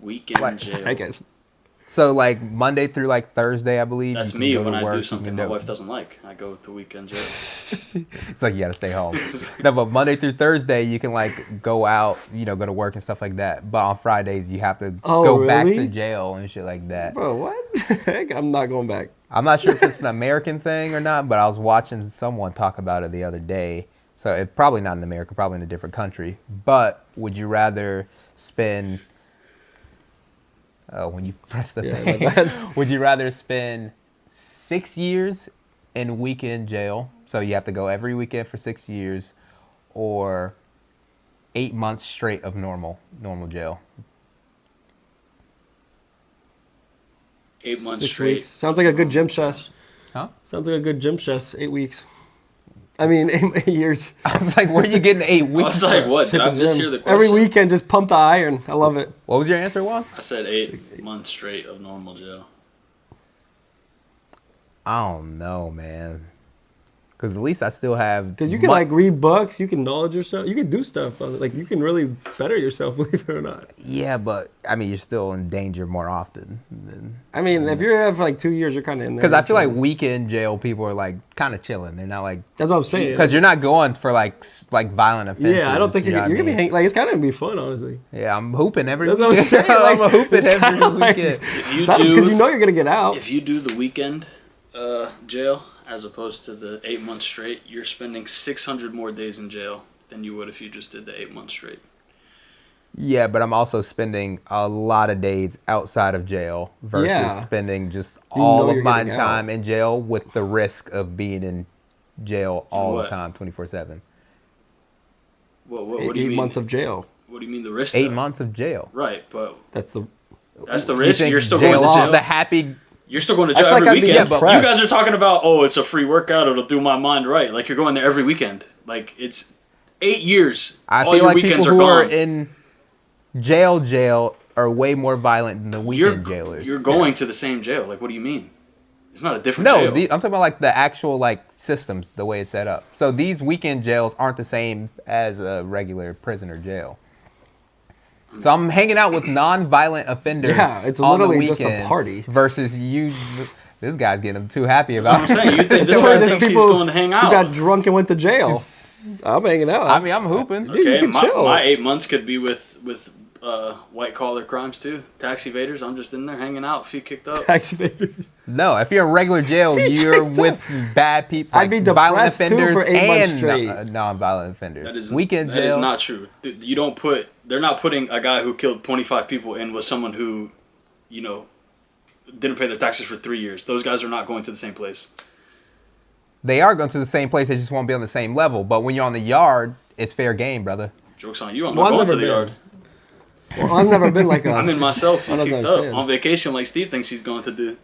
Speaker 3: Weekend
Speaker 1: Like,
Speaker 3: jail.
Speaker 2: I guess.
Speaker 1: So like Monday through like Thursday, I believe.
Speaker 3: That's
Speaker 1: you can
Speaker 3: me
Speaker 1: go
Speaker 3: when
Speaker 1: to
Speaker 3: I
Speaker 1: work,
Speaker 3: do
Speaker 1: you
Speaker 3: something
Speaker 1: can
Speaker 3: my
Speaker 1: do-
Speaker 3: wife doesn't like. I go to weekend jail.
Speaker 1: It's like you gotta stay home. No, but Monday through Thursday you can like go out, go to work and stuff like that. But on Fridays you have to go back
Speaker 2: really?
Speaker 1: to jail and shit like that.
Speaker 2: Bro, what? Heck, I'm not going back.
Speaker 1: I'm not sure if it's an American thing or not, but I was watching someone talk about it the other day. So it's probably not in America, probably in a different country. But would you rather spend? Oh, when you press the
Speaker 2: Yeah,
Speaker 1: thing,
Speaker 2: my bad.
Speaker 1: would you rather spend 6 years in weekend jail? So you have to go every weekend for 6 years, or 8 months straight of normal jail.
Speaker 3: 8 months
Speaker 2: 6
Speaker 3: straight.
Speaker 2: weeks. Sounds like a good gym chest.
Speaker 1: Huh?
Speaker 2: Sounds like a good gym chest. 8 weeks. I mean, 8 years.
Speaker 1: I was like, where are you getting 8
Speaker 3: I
Speaker 1: weeks?
Speaker 3: was like, what? Did
Speaker 2: Hit
Speaker 3: I
Speaker 2: the
Speaker 3: just
Speaker 2: gym.
Speaker 3: hear the question?
Speaker 2: Every weekend, just pump the iron. I love it.
Speaker 1: What was your answer, Juan?
Speaker 3: I said 8 months straight of normal jail.
Speaker 1: I don't know, man. Because at least I still have.
Speaker 2: Because you can like read books, you can knowledge yourself, you can do stuff. Like you can really better yourself, believe it or not.
Speaker 1: Yeah, but I mean, you're still in danger more often.
Speaker 2: I mean, if you're there for like 2 years, you're kind of in there.
Speaker 1: Because I feel like weekend jail people are like kind of chilling. They're not like.
Speaker 2: That's what I'm saying.
Speaker 1: Because you're not going for like violent offenses.
Speaker 2: Yeah, I don't think you're
Speaker 1: what
Speaker 2: gonna be
Speaker 1: I mean?
Speaker 2: hanging. Like it's kind of gonna be fun, honestly.
Speaker 1: Yeah, I'm hooping every
Speaker 2: That's what I'm
Speaker 1: weekend.
Speaker 2: saying. Like,
Speaker 1: I'm hooping
Speaker 2: it's
Speaker 1: every
Speaker 2: kinda like-
Speaker 1: weekend.
Speaker 3: If you
Speaker 2: Because
Speaker 3: do,
Speaker 2: you know you're gonna get out.
Speaker 3: if you do the weekend jail as opposed to the 8 months straight, you're spending 600 more days in jail than you would if you just did the 8 months straight.
Speaker 1: Yeah, but I'm also spending a lot of days outside of jail versus
Speaker 2: Yeah.
Speaker 1: spending just
Speaker 2: You
Speaker 1: all
Speaker 2: know
Speaker 1: of
Speaker 2: you're
Speaker 1: my
Speaker 2: getting
Speaker 1: time
Speaker 2: out.
Speaker 1: in jail with the risk of being in jail all
Speaker 3: What?
Speaker 1: the time, 24/7.
Speaker 3: What
Speaker 2: Eight
Speaker 3: do you mean?
Speaker 2: months of jail.
Speaker 3: What do you mean the risk?
Speaker 1: 8
Speaker 3: though?
Speaker 1: months of jail.
Speaker 3: Right, but
Speaker 2: That's the.
Speaker 3: that's the
Speaker 1: You
Speaker 3: risk.
Speaker 1: think
Speaker 3: You're still
Speaker 1: jail
Speaker 3: going to
Speaker 1: is
Speaker 3: jail.
Speaker 1: the happy.
Speaker 3: You're still going to
Speaker 2: I
Speaker 3: jail
Speaker 2: feel like
Speaker 3: every
Speaker 2: I'd be
Speaker 3: weekend.
Speaker 2: depressed.
Speaker 3: You guys are talking about, oh, it's a free workout. It'll do my mind right. Like you're going there every weekend. Like it's 8 years.
Speaker 1: I
Speaker 3: all
Speaker 1: feel
Speaker 3: your
Speaker 1: like people
Speaker 3: weekends
Speaker 1: who
Speaker 3: are
Speaker 1: are
Speaker 3: gone.
Speaker 1: in jail are way more violent than the weekend jailers.
Speaker 3: You're going to the same jail. Like what do you mean? It's not a different
Speaker 1: No,
Speaker 3: jail.
Speaker 1: I'm talking about like the actual like systems, the way it's set up. So these weekend jails aren't the same as a regular prisoner jail. So I'm hanging out with non-violent offenders
Speaker 2: Yeah, it's
Speaker 1: on the
Speaker 2: literally
Speaker 1: weekend
Speaker 2: just a party.
Speaker 1: versus you. This guy's getting too happy
Speaker 3: That's what
Speaker 1: about
Speaker 3: I'm saying. You think this
Speaker 2: It's
Speaker 3: guy
Speaker 2: like there's
Speaker 3: thinks he's
Speaker 2: people
Speaker 3: going to hang
Speaker 2: who
Speaker 3: out?
Speaker 2: got drunk and went to jail. I'm hanging out.
Speaker 1: I mean, I'm hooping.
Speaker 2: Dude, you
Speaker 3: Okay,
Speaker 2: can chill.
Speaker 3: my 8 months could be with white collar crimes too. Tax evaders. I'm just in there hanging out. Feet kicked up.
Speaker 1: No, if you're in regular jail, you're with bad people,
Speaker 2: I'd be
Speaker 1: violent
Speaker 2: depressed, too,
Speaker 1: offenders
Speaker 2: for 8 months
Speaker 1: and
Speaker 2: straight.
Speaker 1: non-violent offenders.
Speaker 3: That is
Speaker 1: weekend
Speaker 3: that
Speaker 1: jail.
Speaker 3: is not true. You don't put. They're not putting a guy who killed 25 people in with someone who, you know, didn't pay their taxes for 3 years. Those guys are not going to the same place.
Speaker 1: They are going to the same place. They just won't be on the same level. But when you're on the yard, it's fair game, brother.
Speaker 3: Joke's on you. I'm
Speaker 2: Well,
Speaker 3: not
Speaker 2: I've
Speaker 3: going to the
Speaker 2: never
Speaker 3: yard.
Speaker 2: Well, I've never been like
Speaker 3: I'm in myself.
Speaker 2: I
Speaker 3: Feet
Speaker 2: don't
Speaker 3: kicked up
Speaker 2: understand.
Speaker 3: on vacation like Steve thinks he's going to do.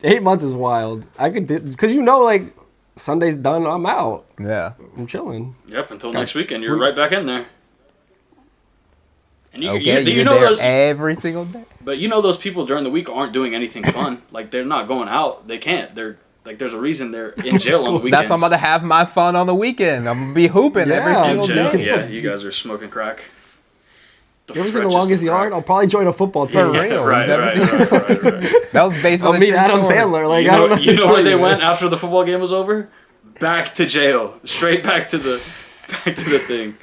Speaker 2: 8 months is wild. I could do because like Sunday's done. I'm out.
Speaker 1: Yeah.
Speaker 2: I'm chilling.
Speaker 3: Yep. Until
Speaker 2: Got
Speaker 3: next weekend, you're right back in there. And
Speaker 1: Okay,
Speaker 3: you
Speaker 1: you're
Speaker 3: know
Speaker 1: there
Speaker 3: those.
Speaker 1: every single day.
Speaker 3: But you know those people during the week aren't doing anything fun. Like they're not going out. They can't. They're like there's a reason they're in jail on the weekends.
Speaker 1: That's why I'm about to have my fun on the weekend. I'm gonna be hooping every
Speaker 2: Yeah.
Speaker 3: in
Speaker 1: single
Speaker 3: jail.
Speaker 1: day.
Speaker 3: Yeah, you guys are smoking crack.
Speaker 2: You ever seen The Longest Yard? I'll probably join a football team.
Speaker 1: For real.
Speaker 3: Right,
Speaker 1: Never
Speaker 3: right,
Speaker 1: seen-
Speaker 3: right.
Speaker 1: That was based on
Speaker 2: I'll
Speaker 1: the
Speaker 2: meet
Speaker 1: true
Speaker 2: Adam
Speaker 1: story.
Speaker 2: Sandler. Like
Speaker 3: You
Speaker 2: I don't
Speaker 3: know,
Speaker 2: know.
Speaker 3: you know where they went after the football game was over? Back to jail. Straight back to the thing.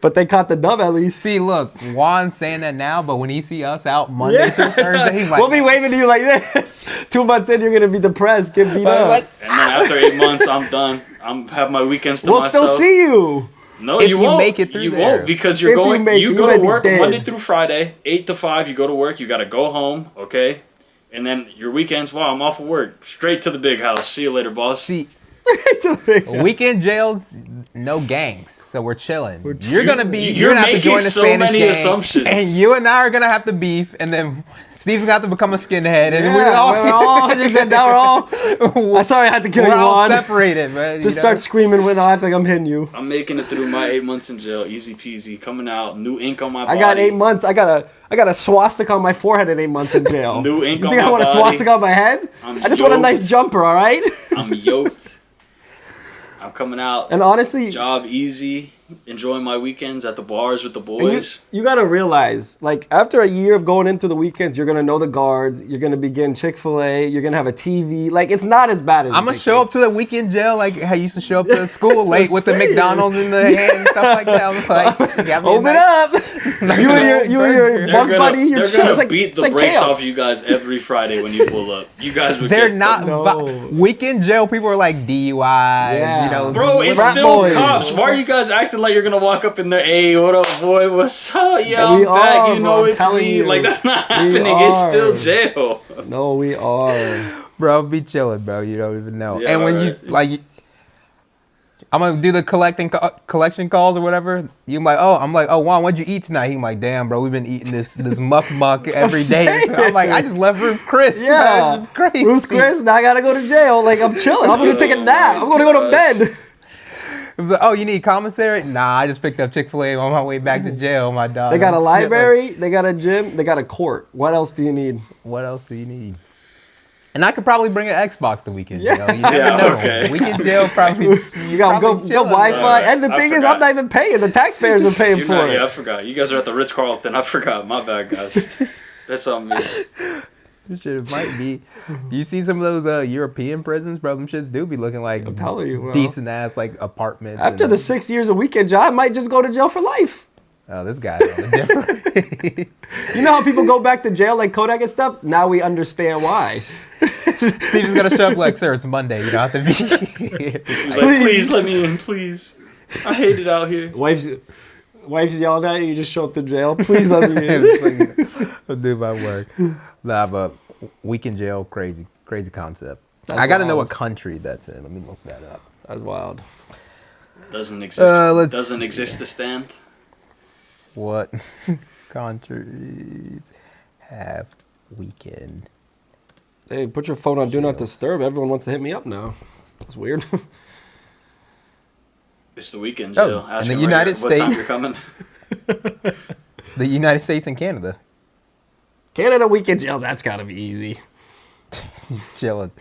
Speaker 2: But they caught the dub at least.
Speaker 1: See, look, Juan's saying that now, but when he see us out Monday through Thursday, he's like,
Speaker 2: We'll be waving to you like this. 2 months in, you're gonna be depressed, get beat up.
Speaker 1: like,
Speaker 3: And then after 8 months, I'm done. I'm have my weekends to
Speaker 2: we'll
Speaker 3: myself.
Speaker 2: still see you.
Speaker 3: No,
Speaker 1: If
Speaker 3: you
Speaker 1: you
Speaker 3: won't.
Speaker 1: make it through
Speaker 3: you
Speaker 1: there.
Speaker 3: won't because you're
Speaker 2: If you
Speaker 3: going.
Speaker 2: make
Speaker 3: You
Speaker 2: it,
Speaker 3: go
Speaker 2: you
Speaker 3: to
Speaker 2: might be
Speaker 3: work
Speaker 2: dead.
Speaker 3: Monday through Friday, 8 to 5. You go to work. You got to go home. Okay, and then your weekends. Wow, I'm off of work. Straight to the big house. See you later, boss.
Speaker 1: see, weekend jails, no gangs, so we're chilling. You're gonna
Speaker 3: You're
Speaker 1: gonna have to
Speaker 3: making
Speaker 1: join the
Speaker 3: so
Speaker 1: Spanish
Speaker 3: many
Speaker 1: gang,
Speaker 3: assumptions.
Speaker 1: and you and I are gonna have to beef, and then Steve's gonna have to become a skinhead, and
Speaker 2: we're all just said now we're all. I'm sorry I had to kill
Speaker 1: we're
Speaker 2: you,
Speaker 1: all
Speaker 2: Juan.
Speaker 1: separated, man.
Speaker 2: Just start screaming when I act like I'm hitting you.
Speaker 3: I'm making it through my 8 months in jail. Easy peasy. Coming out. New ink on my
Speaker 2: I
Speaker 3: body.
Speaker 2: got 8 months. I got a swastika on my forehead at 8 months in jail.
Speaker 3: New ink
Speaker 2: You
Speaker 3: on
Speaker 2: think
Speaker 3: my
Speaker 2: I want a
Speaker 3: body.
Speaker 2: swastika on my head?
Speaker 3: I'm
Speaker 2: I just want a nice
Speaker 3: yoked.
Speaker 2: jumper, all right?
Speaker 3: I'm yoked. I'm coming out.
Speaker 2: And honestly,
Speaker 3: Job easy. Enjoying my weekends at the bars with the
Speaker 2: you,
Speaker 3: boys.
Speaker 2: you gotta realize, like, after a year of going into the weekends, you're gonna know the guards. You're gonna be getting Chick-fil-A. You're gonna have a TV. Like, it's not as bad as
Speaker 1: I'm gonna show up to the weekend jail like I used to show up to school late with the
Speaker 2: saying.
Speaker 1: McDonald's in the hand and stuff like that. I'm like, got me a
Speaker 2: Open
Speaker 1: nice-
Speaker 2: up. You and your
Speaker 1: burger.
Speaker 2: bug buddy. Your
Speaker 3: They're
Speaker 2: shit.
Speaker 3: gonna
Speaker 2: It's like,
Speaker 3: beat
Speaker 2: it's
Speaker 3: the
Speaker 2: like
Speaker 3: brakes
Speaker 2: camp.
Speaker 3: off you guys every Friday when you pull up. You guys would
Speaker 1: They're
Speaker 3: get
Speaker 1: not
Speaker 2: No.
Speaker 1: weekend jail. People are like DUIs,
Speaker 2: Yeah.
Speaker 1: you know.
Speaker 3: Bro, it's
Speaker 2: Rat
Speaker 3: still
Speaker 2: boys.
Speaker 3: cops. Why are you guys acting like you're gonna walk up in there? Hey, what up, boy? What's up? Yeah,
Speaker 2: We
Speaker 3: I'm back.
Speaker 2: are,
Speaker 3: You
Speaker 2: bro,
Speaker 3: know
Speaker 2: I'm
Speaker 3: it's
Speaker 2: telling
Speaker 3: me.
Speaker 2: you.
Speaker 3: Like that's not
Speaker 2: We
Speaker 3: happening. It's
Speaker 2: are.
Speaker 3: still jail.
Speaker 2: No, we are.
Speaker 1: Bro, be chilling, bro. You don't even know.
Speaker 3: Yeah,
Speaker 1: and when you
Speaker 3: right.
Speaker 1: like, I'm gonna do the collection calls or whatever. I'm like, oh, Juan, what'd you eat tonight? He's like, damn, bro, we've been eating this muck every day. I'm like, I just left Ruth Chris.
Speaker 2: Yeah.
Speaker 1: This is crazy.
Speaker 2: Ruth Chris, now I gotta go to jail. Like, I'm chilling. I'm gonna take a nap. I'm gonna go to bed.
Speaker 1: It was like, oh, you need commissary? Nah, I just picked up Chick-fil-A on my way back to jail, my dog.
Speaker 2: They got a
Speaker 1: Shit,
Speaker 2: library, they got a gym, they got a court. What else do you need?
Speaker 1: like, what else do you need? And I could probably bring an Xbox the weekend.
Speaker 2: Yeah.
Speaker 1: You know? You never
Speaker 3: Yeah,
Speaker 1: know.
Speaker 3: okay.
Speaker 1: Weekend jail probably.
Speaker 2: You got go
Speaker 1: probably chilling,
Speaker 2: Wi-Fi,
Speaker 3: Right.
Speaker 2: and the
Speaker 3: I
Speaker 2: thing is,
Speaker 3: forgot.
Speaker 2: I'm not even paying. The taxpayers are paying for it.
Speaker 3: Yeah, I forgot. You guys are at the Ritz Carlton. I forgot. My bad, guys. That's on me.
Speaker 1: This shit might be. You see some of those European prisons, bro? Them shits do be looking like
Speaker 2: I'm telling you, bro.
Speaker 1: decent ass like apartments.
Speaker 2: After
Speaker 1: and-
Speaker 2: the 6 years of weekend job, I might just go to jail for life.
Speaker 1: Oh, this guy's on a different.
Speaker 2: You know how people go back to jail like Kodak and stuff? Now we understand why.
Speaker 1: Steven's gonna show up like, sir, it's Monday. You don't have to be here.
Speaker 3: He's like, please let me in, please. I hate it out here.
Speaker 2: Wife's yelling at you, you just show up to jail. Please let me in.
Speaker 1: I'll do my work. Nah, but week in jail, crazy concept.
Speaker 2: That's
Speaker 1: I gotta know
Speaker 2: wild.
Speaker 1: what country that's in. Let me look that up.
Speaker 2: That's wild.
Speaker 3: Doesn't exist.
Speaker 1: let's-
Speaker 3: Doesn't exist the stand.
Speaker 1: What countries have weekend?
Speaker 2: Hey, put your phone on Do Not Disturb. Everyone wants to hit me up now. That's weird.
Speaker 3: It's the weekend,
Speaker 1: Oh,
Speaker 3: Jill.
Speaker 1: in
Speaker 3: Ask
Speaker 1: the
Speaker 3: him
Speaker 1: United
Speaker 3: what time you're
Speaker 1: States.
Speaker 3: coming.
Speaker 1: The United States and Canada.
Speaker 2: Canada weekend jail, that's got to be easy.
Speaker 1: Chilling.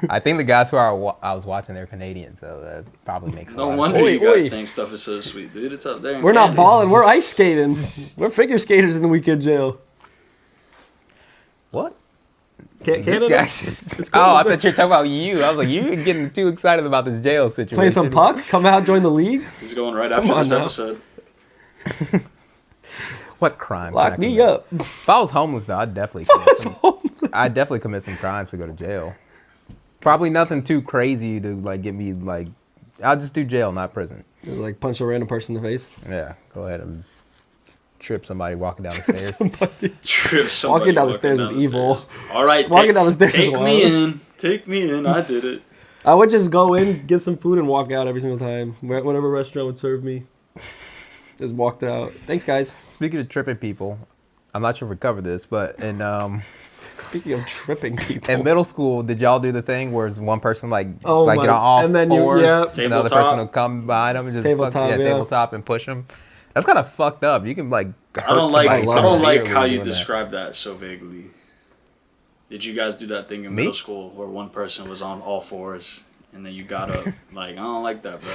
Speaker 1: I think the guys who I was watching, they're Canadian, so that probably makes a
Speaker 3: No
Speaker 1: lot of
Speaker 3: wonder
Speaker 2: Oi,
Speaker 3: you guys
Speaker 2: oi.
Speaker 3: think stuff is so sweet, dude. It's up there. in
Speaker 2: We're not
Speaker 3: Canada.
Speaker 2: balling. We're ice skating. We're figure skaters in the weekend jail.
Speaker 1: What?
Speaker 2: Canada?
Speaker 1: This guy- oh, I thought you were talking about you. I was like, you're getting too excited about this jail situation.
Speaker 2: Playing some puck? Come out, join the league?
Speaker 3: He's going right after
Speaker 2: on
Speaker 3: this
Speaker 2: now.
Speaker 3: episode.
Speaker 1: What crime? can
Speaker 2: Lock
Speaker 1: I
Speaker 2: me
Speaker 1: commit?
Speaker 2: up.
Speaker 1: If I was homeless, though, I'd definitely commit some crimes to go to jail. Probably nothing too crazy to like get me like. I'll just do jail, not prison.
Speaker 2: Just like punch a random person in the face.
Speaker 1: Yeah, go ahead and trip somebody walking down the stairs.
Speaker 3: Trip somebody
Speaker 2: Walking down the stairs is evil.
Speaker 3: stairs. All right,
Speaker 2: Walking down the stairs is
Speaker 3: take me
Speaker 2: wild.
Speaker 3: in. Take me in. I did it.
Speaker 2: I would just go in, get some food, and walk out every single time. Whatever restaurant would serve me. Just walked out. Thanks, guys.
Speaker 1: Speaking of tripping people, I'm not sure if we covered this, but in
Speaker 2: Speaking of tripping people.
Speaker 1: in middle school, did y'all do the thing where it's one person like
Speaker 2: Oh
Speaker 1: like
Speaker 2: my-
Speaker 1: get on all
Speaker 2: and then you-
Speaker 1: fours,
Speaker 2: yeah.
Speaker 1: and the other
Speaker 3: Tabletop.
Speaker 1: person will come behind them and just
Speaker 2: Tabletop, yeah.
Speaker 1: tabletop and push them? That's kind of fucked up. You can like.
Speaker 3: I don't like.
Speaker 2: I
Speaker 3: I
Speaker 2: love
Speaker 3: don't
Speaker 2: it.
Speaker 3: like how
Speaker 1: severely
Speaker 3: you
Speaker 1: doing that.
Speaker 3: describe that so vaguely. Did you guys do that thing in
Speaker 1: Me?
Speaker 3: middle school where one person was on all fours and then you got up? Like, I don't like that, bro.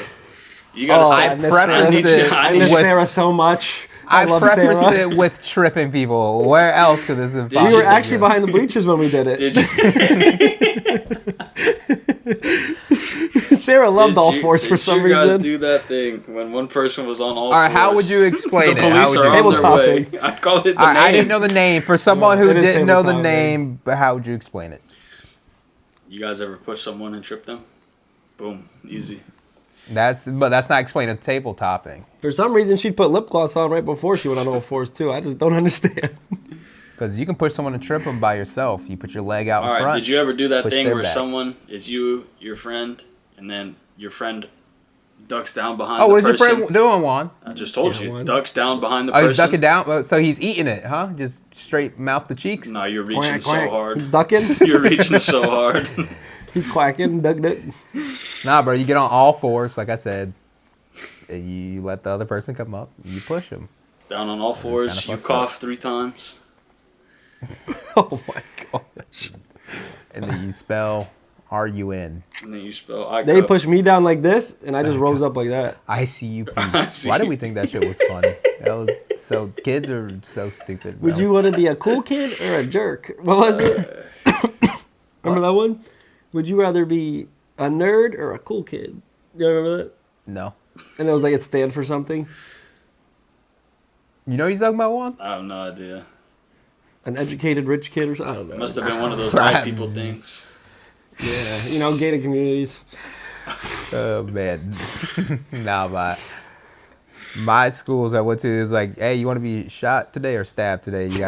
Speaker 3: You gotta
Speaker 2: Oh,
Speaker 3: say,
Speaker 2: I miss
Speaker 3: I
Speaker 1: prefaced
Speaker 3: need
Speaker 1: it
Speaker 3: you. I
Speaker 2: I
Speaker 3: need
Speaker 2: miss
Speaker 3: you.
Speaker 1: with-
Speaker 2: Sarah so much. I love
Speaker 1: prefaced
Speaker 2: Sarah.
Speaker 1: it with tripping people. Where else could this have
Speaker 3: We
Speaker 2: We
Speaker 3: you-
Speaker 2: were actually behind the bleachers when we did it.
Speaker 3: Did you,
Speaker 2: Sarah loved all fours for
Speaker 3: did
Speaker 2: some
Speaker 3: you guys
Speaker 2: reason.
Speaker 3: do that thing when one person was on all
Speaker 1: All right,
Speaker 3: fours?
Speaker 1: how would you explain
Speaker 3: The
Speaker 1: it? How
Speaker 3: police
Speaker 1: would
Speaker 3: are
Speaker 1: you
Speaker 3: on their way.
Speaker 2: Tabletopping.
Speaker 3: I call it the
Speaker 1: All right,
Speaker 3: name.
Speaker 1: I didn't know the name. For someone
Speaker 2: Yeah,
Speaker 1: who
Speaker 2: it is
Speaker 1: didn't know the
Speaker 2: tabletop,
Speaker 1: name, but how would you explain it?
Speaker 3: You guys ever push someone and trip them? Boom, easy.
Speaker 1: That's not explaining tabletopping.
Speaker 2: For some reason, she'd put lip gloss on right before she went on all fours, too. I just don't understand.
Speaker 1: Because you can push someone and trip them by yourself. You put your leg out
Speaker 3: All
Speaker 1: in
Speaker 3: right,
Speaker 1: front.
Speaker 3: did you ever do that
Speaker 1: push
Speaker 3: thing
Speaker 1: their
Speaker 3: where
Speaker 1: back.
Speaker 3: someone is you, your friend, and then your friend ducks down behind
Speaker 1: Oh,
Speaker 3: the
Speaker 1: what's your
Speaker 3: person?
Speaker 1: friend doing, Juan?
Speaker 3: I just told
Speaker 2: Yeah,
Speaker 3: you,
Speaker 2: one.
Speaker 3: ducks down behind the
Speaker 1: Oh,
Speaker 3: person.
Speaker 1: he's ducking down. Oh, so he's eating it, huh? Just straight mouth to cheeks.
Speaker 3: No, you're reaching
Speaker 2: Quack,
Speaker 3: so
Speaker 2: quack. He's
Speaker 3: hard.
Speaker 2: ducking.
Speaker 3: You're reaching so hard.
Speaker 2: He's quacking. Duck, duck.
Speaker 1: Nah, bro. You get on all fours, like I said. And you let the other person come up. You push them.
Speaker 3: Down on all fours,
Speaker 1: kinda
Speaker 3: you
Speaker 1: fucked
Speaker 3: cough 3 times.
Speaker 2: Oh, my gosh.
Speaker 1: And then you spell R-U-N.
Speaker 3: And then you spell I
Speaker 2: They
Speaker 3: cup.
Speaker 2: pushed me down like this, and I just rose up like that.
Speaker 1: I-C-U-P.
Speaker 3: ICUP.
Speaker 1: Why did we think that shit was funny? That was so. Kids are so stupid. Bro.
Speaker 2: Would you want to be a cool kid or a jerk? What was it? Remember that one? Would you rather be a nerd or a cool kid? You remember that?
Speaker 1: No.
Speaker 2: And it was like it stand for something.
Speaker 1: You know what he's talking about, Juan?
Speaker 3: I have no idea.
Speaker 2: An educated rich kid or something. I don't know.
Speaker 3: Must have been one of those white people things.
Speaker 2: Yeah, you know, gated communities.
Speaker 1: Oh man. Nah, my schools I went to is like, hey, you want to be shot today or stabbed today? You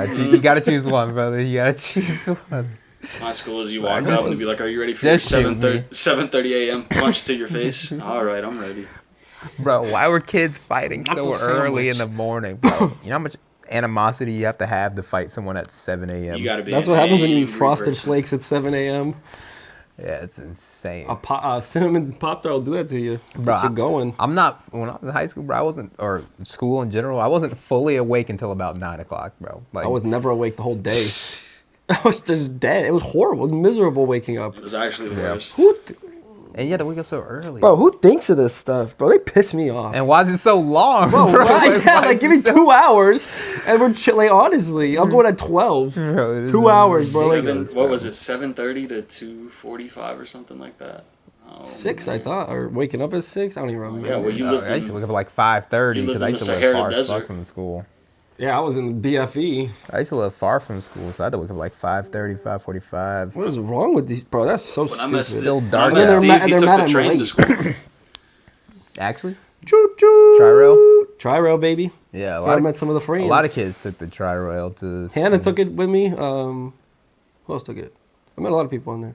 Speaker 1: gotta choose one, brother. You gotta choose one.
Speaker 3: My school is you walk up and be like, "Are you ready for
Speaker 1: Just shoot
Speaker 3: 7:30 a.m. punch to your face?" All right, I'm ready.
Speaker 1: Bro, why were kids fighting so
Speaker 2: Knuckle
Speaker 1: early in
Speaker 2: sandwich.
Speaker 1: the morning, bro? You know how much animosity you have to fight someone at 7 a.m.?
Speaker 3: You got to be.
Speaker 2: That's
Speaker 3: an
Speaker 2: what happens when you eat
Speaker 3: angry
Speaker 2: Frosted
Speaker 3: person.
Speaker 2: Flakes at 7 a.m.
Speaker 1: Yeah, it's insane.
Speaker 2: A cinnamon Pop Tart will do that to you.
Speaker 1: Bro,
Speaker 2: Gets you going.
Speaker 1: I'm not, when I was in high school, bro, I wasn't, or school in general, I wasn't fully awake until about 9 o'clock, bro. Like,
Speaker 2: I was never awake the whole day. I was just dead. It was horrible. It was miserable waking up.
Speaker 3: It was actually the worst.
Speaker 1: And you had to wake up so early.
Speaker 2: Bro, who thinks of this stuff? Bro, they piss me off.
Speaker 1: And why is it so long?
Speaker 2: Bro,
Speaker 1: bro?
Speaker 2: right? Yeah, like give me 2 hours and we're chilling. Honestly, I'm going at 12.
Speaker 1: Bro,
Speaker 2: 2 hours, bro. Like,
Speaker 3: What was it? 7:30 to 2:45 or something like that. Oh,
Speaker 2: 6,
Speaker 3: man.
Speaker 2: I thought, or waking up at 6. I don't even remember.
Speaker 3: Yeah, well, you lived
Speaker 1: I used to
Speaker 3: in.
Speaker 1: wake up at like 5:30
Speaker 3: You lived
Speaker 1: because I
Speaker 3: in
Speaker 1: used
Speaker 3: the
Speaker 1: to live
Speaker 3: Sahara
Speaker 1: far as fuck
Speaker 3: Desert.
Speaker 1: from school.
Speaker 2: Yeah, I was in BFE.
Speaker 1: I used to live far from school, so I had to wake up like 5:30, 5:45.
Speaker 2: What is wrong with these, bro? That's so
Speaker 3: When I met
Speaker 2: stupid.
Speaker 1: Still
Speaker 3: Steve,
Speaker 1: dark
Speaker 3: when I met
Speaker 1: out.
Speaker 3: Steve,
Speaker 2: They're
Speaker 3: he
Speaker 2: mad
Speaker 3: took
Speaker 2: at
Speaker 3: the
Speaker 2: me
Speaker 3: train to
Speaker 2: late.
Speaker 3: school.
Speaker 1: Actually,
Speaker 2: Choo choo.
Speaker 1: Tri-rail?
Speaker 2: Tri-rail, baby.
Speaker 1: yeah,
Speaker 2: I met some of the friends.
Speaker 1: a lot of kids took the Tri-rail to school.
Speaker 2: Hannah took it with me. Who else took it? I met a lot of people on there.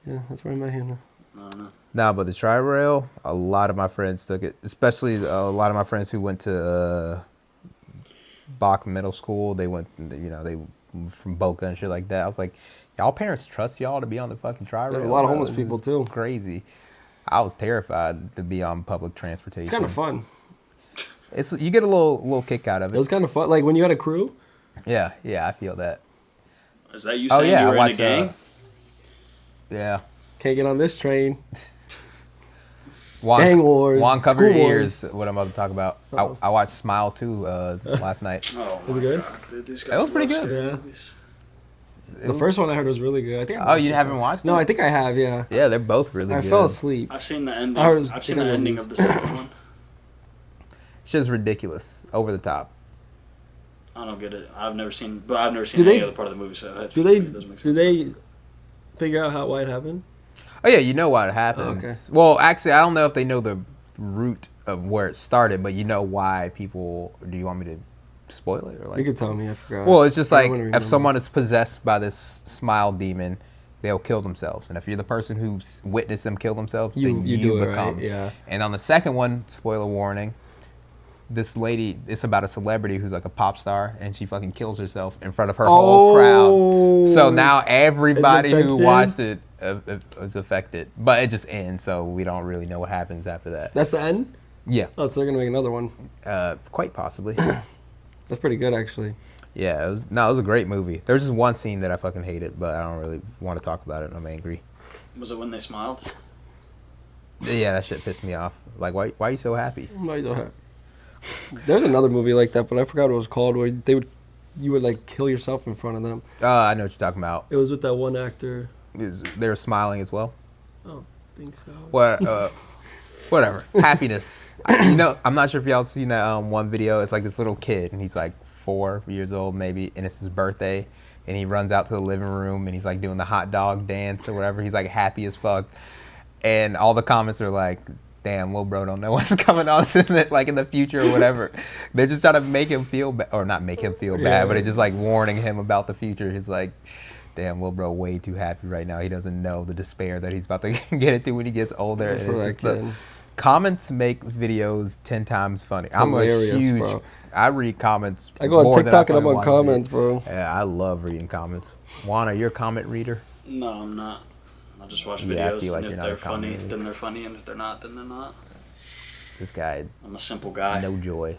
Speaker 2: Yeah, that's where I met Hannah.
Speaker 3: I don't know.
Speaker 1: Nah, but the Tri-rail, a lot of my friends took it, especially a lot of my friends who went to Bach Middle School. They went, they from Boca and shit like that. I was like, y'all parents trust y'all to be on the fucking Tri-rail?
Speaker 2: There's a lot of
Speaker 1: bro?
Speaker 2: homeless
Speaker 1: This
Speaker 2: people,
Speaker 1: is
Speaker 2: too.
Speaker 1: Crazy. I was terrified to be on public transportation.
Speaker 2: It's kind of fun.
Speaker 1: You get a little kick out of
Speaker 2: It
Speaker 1: it.
Speaker 2: was kind of fun. Like when you had a crew.
Speaker 1: Yeah, I feel that.
Speaker 3: Is that you
Speaker 1: Oh
Speaker 3: saying
Speaker 1: yeah,
Speaker 3: you
Speaker 1: I
Speaker 3: were in a
Speaker 1: watch.
Speaker 3: gang?
Speaker 1: Yeah.
Speaker 2: Can't get on this train.
Speaker 1: Juan,
Speaker 2: Gang wars,
Speaker 1: Juan, cover your
Speaker 2: school
Speaker 1: ears. What I'm about to talk about. I watched Smile 2 last night.
Speaker 3: Oh
Speaker 2: Was
Speaker 3: my
Speaker 2: it good?
Speaker 3: God, dude, these
Speaker 1: It
Speaker 3: guys
Speaker 1: was pretty
Speaker 3: love
Speaker 1: good.
Speaker 3: scary
Speaker 2: Yeah.
Speaker 3: movies.
Speaker 2: The first one I heard was really good. I think. I
Speaker 1: Oh,
Speaker 2: watched
Speaker 1: you
Speaker 2: it,
Speaker 1: haven't
Speaker 2: though.
Speaker 1: watched it?
Speaker 2: No, I think I have. Yeah.
Speaker 1: Yeah, they're both really
Speaker 2: I
Speaker 1: good.
Speaker 2: fell asleep.
Speaker 3: I've seen the ending.
Speaker 2: I heard-
Speaker 3: I've seen the ending of the second one.
Speaker 1: It's just ridiculous, over the top.
Speaker 3: I don't get it. I've never seen
Speaker 2: Do
Speaker 3: any
Speaker 2: they-
Speaker 3: other part of the movie, so it
Speaker 2: Do they?
Speaker 3: doesn't make
Speaker 2: Do
Speaker 3: sense.
Speaker 2: they figure out why it happened?
Speaker 1: Oh yeah, you know why it happens.
Speaker 2: okay.
Speaker 1: Well, actually, I don't know if they know the root of where it started, but you know why people. Do you want me to spoil it or like?
Speaker 2: You could tell me. I forgot.
Speaker 1: Well, it's just
Speaker 2: I
Speaker 1: like
Speaker 2: wouldn't
Speaker 1: if
Speaker 2: remember.
Speaker 1: someone is possessed by this smile demon, they'll kill themselves. And if you're the person who witnessed them kill themselves, then
Speaker 2: You
Speaker 1: you
Speaker 2: do it,
Speaker 1: become.
Speaker 2: right? Yeah.
Speaker 1: And on the second one, spoiler warning, this lady, it's about a celebrity who's like a pop star, and she fucking kills herself in front of her whole crowd. So now everybody who
Speaker 2: affected?
Speaker 1: watched it was affected. But it just ends, so we don't really know what happens after that.
Speaker 2: That's the end.
Speaker 1: Yeah,
Speaker 2: Oh, so they're gonna make another one.
Speaker 1: quite possibly.
Speaker 2: That's pretty good, actually.
Speaker 1: Yeah, it was a great movie. There's just one scene that I fucking hated, but I don't really want to talk about it. I'm angry.
Speaker 3: Was it when they smiled?
Speaker 1: Yeah, that shit pissed me off. Like, why are you so happy?
Speaker 2: Why so happy? There's another movie like that, but I forgot what it was called. Where you would like kill yourself in front of them.
Speaker 1: I know what you're talking about.
Speaker 2: It was with that one actor.
Speaker 1: They were smiling as well.
Speaker 2: Oh, I think so.
Speaker 1: What? Whatever. Happiness. I'm not sure if y'all seen that one video. It's like this little kid, and he's like 4 years old maybe, and it's his birthday, and he runs out to the living room, and he's like doing the hot dog dance or whatever. He's like happy as fuck, and all the comments are like, "Damn, little bro don't know what's coming on in the future or whatever." They're just trying to make him feel bad, or not make him feel bad, but it's just like warning him about the future. He's like, "Damn, little bro, way too happy right now. He doesn't know the despair that he's about to get into when he gets older." And
Speaker 2: For
Speaker 1: it's
Speaker 2: that
Speaker 1: just
Speaker 2: kid.
Speaker 1: comments make videos 10 times funny. I'm a
Speaker 2: Hilarious,
Speaker 1: huge.
Speaker 2: bro.
Speaker 1: I read comments.
Speaker 2: I go on
Speaker 1: more than
Speaker 2: TikTok and I'm
Speaker 1: fucking
Speaker 2: on
Speaker 1: watch
Speaker 2: comments,
Speaker 1: videos.
Speaker 2: bro.
Speaker 1: Yeah, I love reading comments. Juan, are you a comment reader?
Speaker 3: No, I'm not. I just watch videos,
Speaker 1: Yeah, I feel like
Speaker 3: and
Speaker 1: you're
Speaker 3: if
Speaker 1: not
Speaker 3: they're
Speaker 1: a
Speaker 3: funny,
Speaker 1: commentator.
Speaker 3: then they're funny, and if they're not, then they're not.
Speaker 1: This guy,
Speaker 3: I'm a simple guy.
Speaker 1: no joy.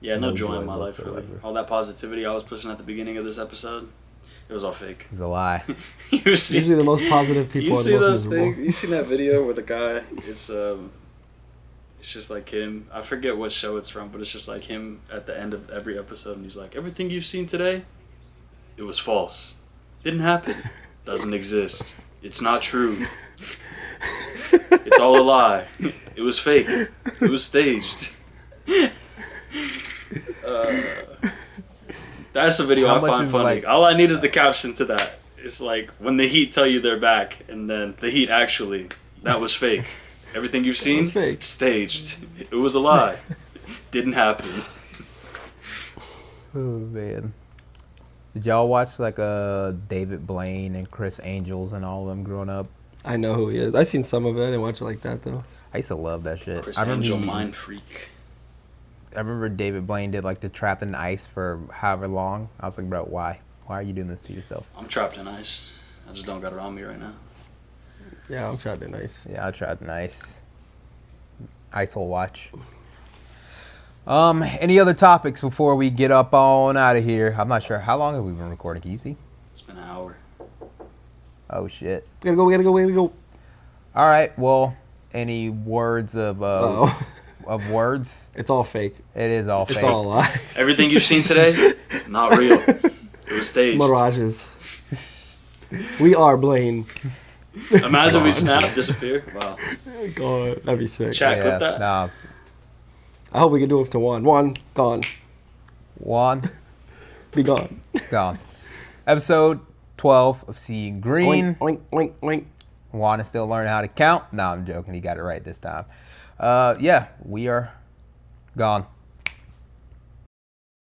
Speaker 3: Yeah, no
Speaker 1: no
Speaker 3: joy
Speaker 1: joy
Speaker 3: in my life, really.
Speaker 1: whatsoever.
Speaker 3: All that positivity I was pushing at the beginning of this episode, it was all fake.
Speaker 1: It's a lie.
Speaker 3: You see,
Speaker 2: Usually the most positive people
Speaker 3: you
Speaker 2: are
Speaker 3: see
Speaker 2: the most
Speaker 3: those
Speaker 2: miserable.
Speaker 3: things? You seen that video where the guy? It's just like him. I forget what show it's from, but it's just like him at the end of every episode, and he's like, "Everything you've seen today, it was false. Didn't happen. Doesn't exist. It's not true. It's all a lie. It was fake. It was staged." That's a video
Speaker 1: How
Speaker 3: I
Speaker 1: much
Speaker 3: find
Speaker 1: is,
Speaker 3: funny.
Speaker 1: like-
Speaker 3: All I need is the caption to that. It's like when the Heat tell you they're back, and then the Heat actually, that was fake. Everything you've seen,
Speaker 2: was fake.
Speaker 3: staged. It was a lie. Didn't happen.
Speaker 1: Oh man. Did y'all watch like David Blaine and Chris Angels and all of them growing up?
Speaker 2: I know who he is. I seen some of it. I didn't watch it like that though.
Speaker 1: I used to love that shit.
Speaker 3: Chris
Speaker 1: I remember
Speaker 3: Angel,
Speaker 1: he-
Speaker 3: mind freak.
Speaker 1: I remember David Blaine did like the Trapped in Ice for however long. I was like, bro, why? Why are you doing this to yourself?
Speaker 3: I'm trapped in ice. I just don't got it on me right now.
Speaker 2: Yeah, I'm trying to be nice.
Speaker 1: Yeah, I tried an ice. Ice will watch. Any other topics before we get up on out of here? I'm not sure. How long have we been recording? Can you see?
Speaker 3: It's been an hour.
Speaker 1: Oh shit.
Speaker 2: We gotta go.
Speaker 1: All right. Well, any words of of words?
Speaker 2: It's all fake.
Speaker 1: It is all
Speaker 2: It's
Speaker 1: fake.
Speaker 2: all a lie.
Speaker 3: Everything you've seen today, not real. It was staged.
Speaker 2: Mirages. We are Blaine.
Speaker 3: Imagine we snap, disappear. Wow.
Speaker 2: God, that'd be sick.
Speaker 3: Chat, clip that.
Speaker 1: Nah.
Speaker 2: I hope we can do it to Juan. Juan, gone.
Speaker 1: Juan,
Speaker 2: Be gone.
Speaker 1: gone. Episode 12 of Seeing Green.
Speaker 2: Oink, oink, oink, oink.
Speaker 1: Juan is still learning how to count. No, I'm joking. He got it right this time. Yeah, we are gone.